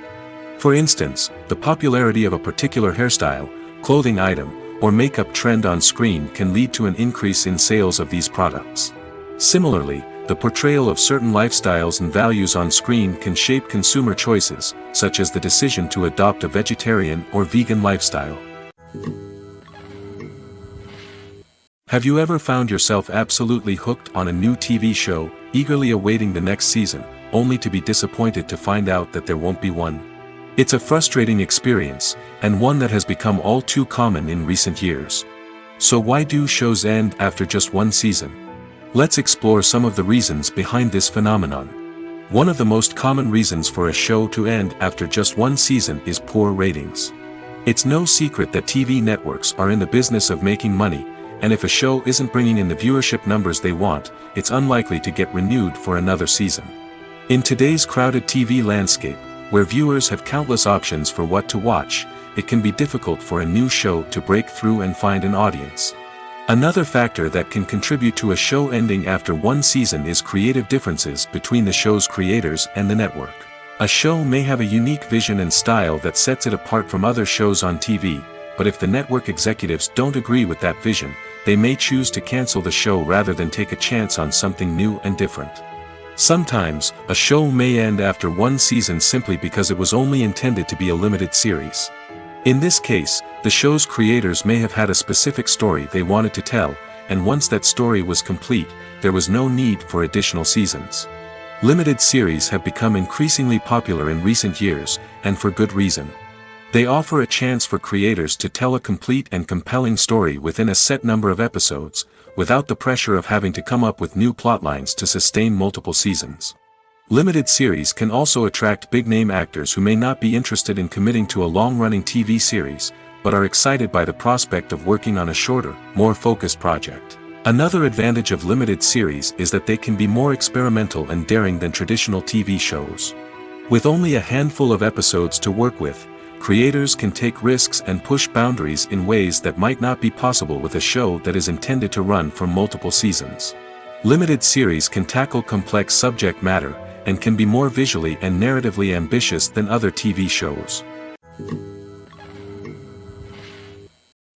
For instance, the popularity of a particular hairstyle, clothing item, or makeup trend on screen can lead to an increase in sales of these products. Similarly, the portrayal of certain lifestyles and values on screen can shape consumer choices, such as the decision to adopt a vegetarian or vegan lifestyle. Have you ever found yourself absolutely hooked on a new TV show, eagerly awaiting the next season, only to be disappointed to find out that there won't be one? It's a frustrating experience, and one that has become all too common in recent years. So why do shows end after just one season? Let's explore some of the reasons behind this phenomenon. One of the most common reasons for a show to end after just one season is poor ratings. It's no secret that TV networks are in the business of making money, and if a show isn't bringing in the viewership numbers they want, it's unlikely to get renewed for another season. In today's crowded TV landscape, where viewers have countless options for what to watch, it can be difficult for a new show to break through and find an audience. Another factor that can contribute to a show ending after one season is creative differences between the show's creators and the network. A show may have a unique vision and style that sets it apart from other shows on TV, but if the network executives don't agree with that vision, they may choose to cancel the show rather than take a chance on something new and different. Sometimes, a show may end after one season simply because it was only intended to be a limited series. In this case, the show's creators may have had a specific story they wanted to tell, and once that story was complete, there was no need for additional seasons. Limited series have become increasingly popular in recent years, and for good reason. They offer a chance for creators to tell a complete and compelling story within a set number of episodes, without the pressure of having to come up with new plotlines to sustain multiple seasons. Limited series can also attract big-name actors who may not be interested in committing to a long-running TV series, but are excited by the prospect of working on a shorter, more focused project. Another advantage of limited series is that they can be more experimental and daring than traditional TV shows. With only a handful of episodes to work with, creators can take risks and push boundaries in ways that might not be possible with a show that is intended to run for multiple seasons. Limited series can tackle complex subject matter, and can be more visually and narratively ambitious than other TV shows.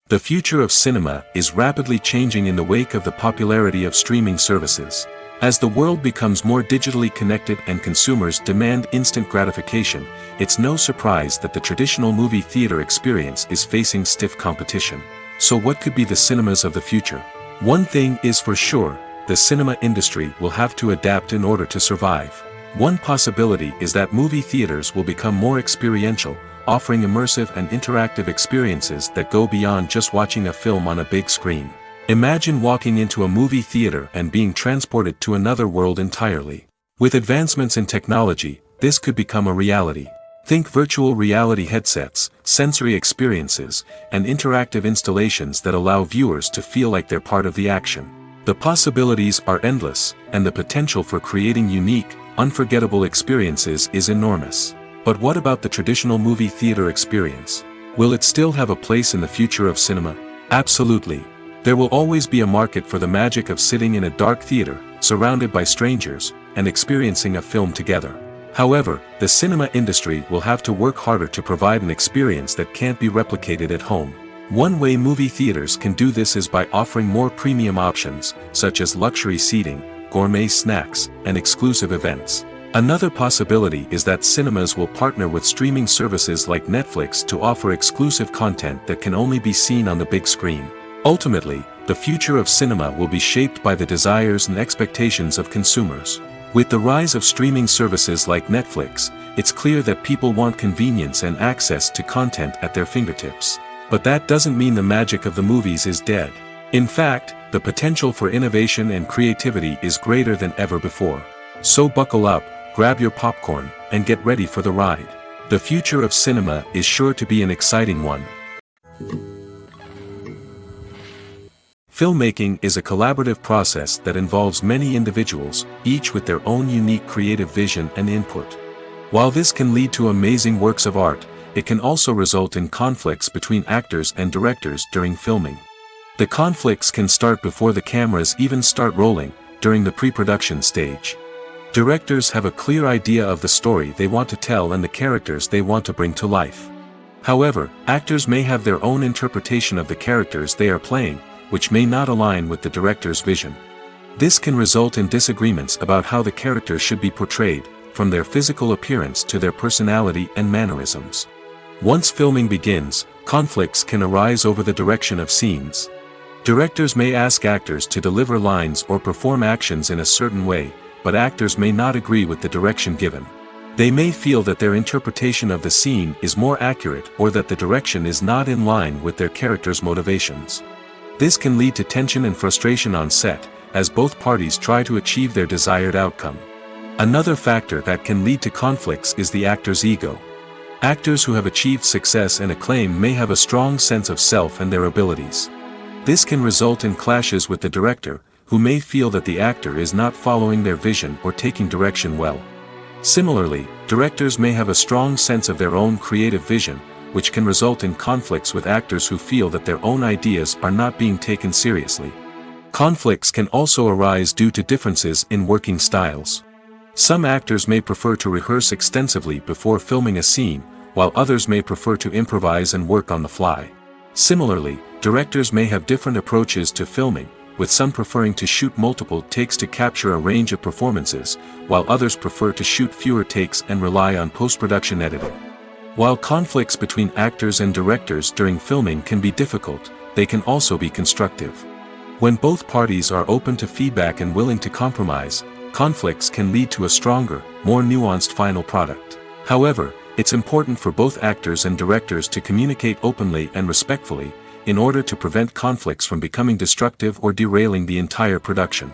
The future of cinema is rapidly changing in the wake of the popularity of streaming services. As the world becomes more digitally connected and consumers demand instant gratification, it's no surprise that the traditional movie theater experience is facing stiff competition. So what could be the cinemas of the future? One thing is for sure, the cinema industry will have to adapt in order to survive. One possibility is that movie theaters will become more experiential, offering immersive and interactive experiences that go beyond just watching a film on a big screen. Imagine walking into a movie theater and being transported to another world entirely. With advancements in technology, this could become a reality. Think virtual reality headsets, sensory experiences, and interactive installations that allow viewers to feel like they're part of the action. The possibilities are endless, and the potential for creating unique, unforgettable experiences is enormous. But what about the traditional movie theater experience? Will it still have a place in the future of cinema? Absolutely. There will always be a market for the magic of sitting in a dark theater, surrounded by strangers, and experiencing a film together. However, the cinema industry will have to work harder to provide an experience that can't be replicated at home. One way movie theaters can do this is by offering more premium options, such as luxury seating, gourmet snacks, and exclusive events. Another possibility is that cinemas will partner with streaming services like Netflix to offer exclusive content that can only be seen on the big screen. Ultimately, the future of cinema will be shaped by the desires and expectations of consumers. With the rise of streaming services like Netflix, it's clear that people want convenience and access to content at their fingertips. But that doesn't mean the magic of the movies is dead. In fact, the potential for innovation and creativity is greater than ever before. So buckle up, grab your popcorn, and get ready for the ride. The future of cinema is sure to be an exciting one. Filmmaking is a collaborative process that involves many individuals, each with their own unique creative vision and input. While this can lead to amazing works of art, it can also result in conflicts between actors and directors during filming. The conflicts can start before the cameras even start rolling, during the pre-production stage. Directors have a clear idea of the story they want to tell and the characters they want to bring to life. However, actors may have their own interpretation of the characters they are playing, which may not align with the director's vision. This can result in disagreements about how the characters should be portrayed, from their physical appearance to their personality and mannerisms. Once filming begins, conflicts can arise over the direction of scenes. Directors may ask actors to deliver lines or perform actions in a certain way, but actors may not agree with the direction given. They may feel that their interpretation of the scene is more accurate or that the direction is not in line with their character's motivations. This can lead to tension and frustration on set, as both parties try to achieve their desired outcome. Another factor that can lead to conflicts is the actor's ego. Actors who have achieved success and acclaim may have a strong sense of self and their abilities. This can result in clashes with the director, who may feel that the actor is not following their vision or taking direction well. Similarly, directors may have a strong sense of their own creative vision, which can result in conflicts with actors who feel that their own ideas are not being taken seriously. Conflicts can also arise due to differences in working styles. Some actors may prefer to rehearse extensively before filming a scene, while others may prefer to improvise and work on the fly. Similarly, directors may have different approaches to filming, with some preferring to shoot multiple takes to capture a range of performances, while others prefer to shoot fewer takes and rely on post-production editing. While conflicts between actors and directors during filming can be difficult, they can also be constructive. When both parties are open to feedback and willing to compromise, conflicts can lead to a stronger, more nuanced final product. However, it's important for both actors and directors to communicate openly and respectfully, in order to prevent conflicts from becoming destructive or derailing the entire production.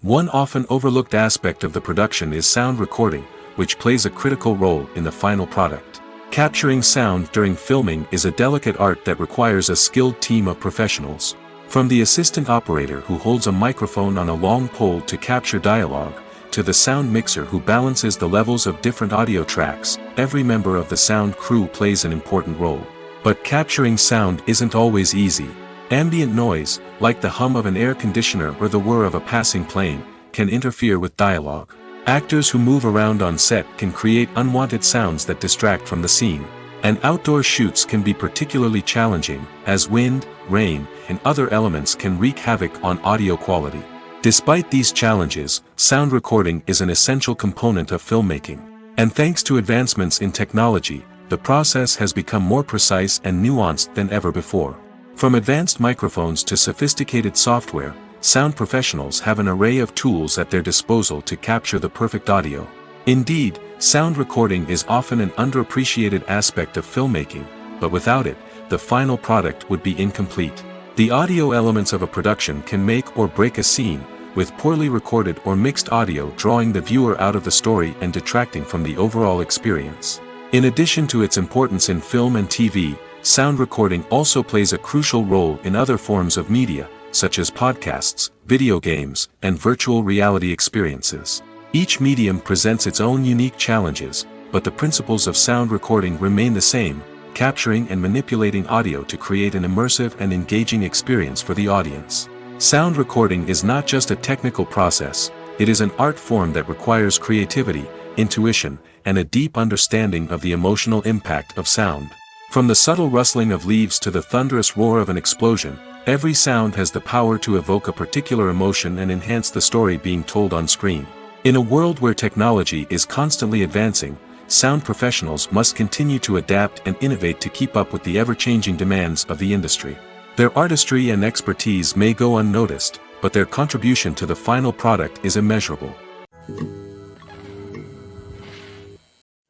One often overlooked aspect of the production is sound recording, which plays a critical role in the final product. Capturing sound during filming is a delicate art that requires a skilled team of professionals. From the assistant operator who holds a microphone on a long pole to capture dialogue, to the sound mixer who balances the levels of different audio tracks, every member of the sound crew plays an important role. But capturing sound isn't always easy. Ambient noise, like the hum of an air conditioner or the whir of a passing plane, can interfere with dialogue. Actors who move around on set can create unwanted sounds that distract from the scene. And outdoor shoots can be particularly challenging, as wind, rain, and other elements can wreak havoc on audio quality. Despite these challenges, sound recording is an essential component of filmmaking. And thanks to advancements in technology, the process has become more precise and nuanced than ever before. From advanced microphones to sophisticated software, sound professionals have an array of tools at their disposal to capture the perfect audio. Indeed, sound recording is often an underappreciated aspect of filmmaking, but without it, the final product would be incomplete. The audio elements of a production can make or break a scene, with poorly recorded or mixed audio drawing the viewer out of the story and detracting from the overall experience. In addition to its importance in film and TV, sound recording also plays a crucial role in other forms of media, such as podcasts, video games, and virtual reality experiences. Each medium presents its own unique challenges, but the principles of sound recording remain the same: capturing and manipulating audio to create an immersive and engaging experience for the audience. Sound recording is not just a technical process, it is an art form that requires creativity, intuition, and a deep understanding of the emotional impact of sound. From the subtle rustling of leaves to the thunderous roar of an explosion, every sound has the power to evoke a particular emotion and enhance the story being told on screen. In a world where technology is constantly advancing, sound professionals must continue to adapt and innovate to keep up with the ever-changing demands of the industry. Their artistry and expertise may go unnoticed, but their contribution to the final product is immeasurable.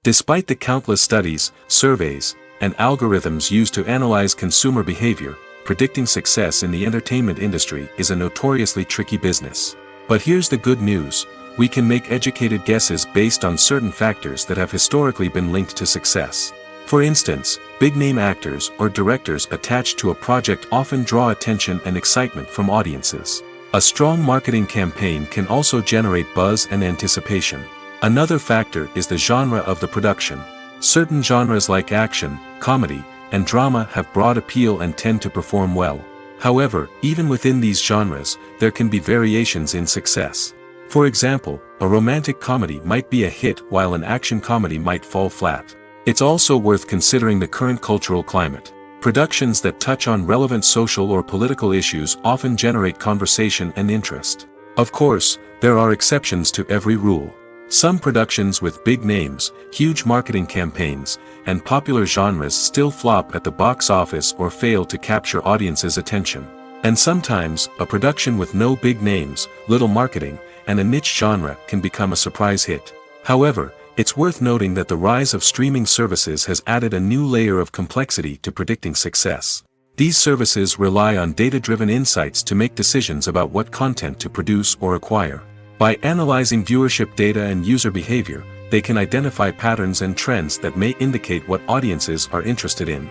Despite the countless studies, surveys, and algorithms used to analyze consumer behavior, predicting success in the entertainment industry is a notoriously tricky business. But here's the good news: we can make educated guesses based on certain factors that have historically been linked to success. For instance, big-name actors or directors attached to a project often draw attention and excitement from audiences. A strong marketing campaign can also generate buzz and anticipation. Another factor is the genre of the production. Certain genres like action, comedy, and drama have broad appeal and tend to perform well. However, even within these genres, there can be variations in success. For example, a romantic comedy might be a hit while an action comedy might fall flat. It's also worth considering the current cultural climate. Productions that touch on relevant social or political issues often generate conversation and interest. Of course, there are exceptions to every rule. Some productions with big names, huge marketing campaigns, and popular genres still flop at the box office or fail to capture audiences' attention. And sometimes, a production with no big names, little marketing, and a niche genre can become a surprise hit. However, it's worth noting that the rise of streaming services has added a new layer of complexity to predicting success. These services rely on data-driven insights to make decisions about what content to produce or acquire. By analyzing viewership data and user behavior, they can identify patterns and trends that may indicate what audiences are interested in.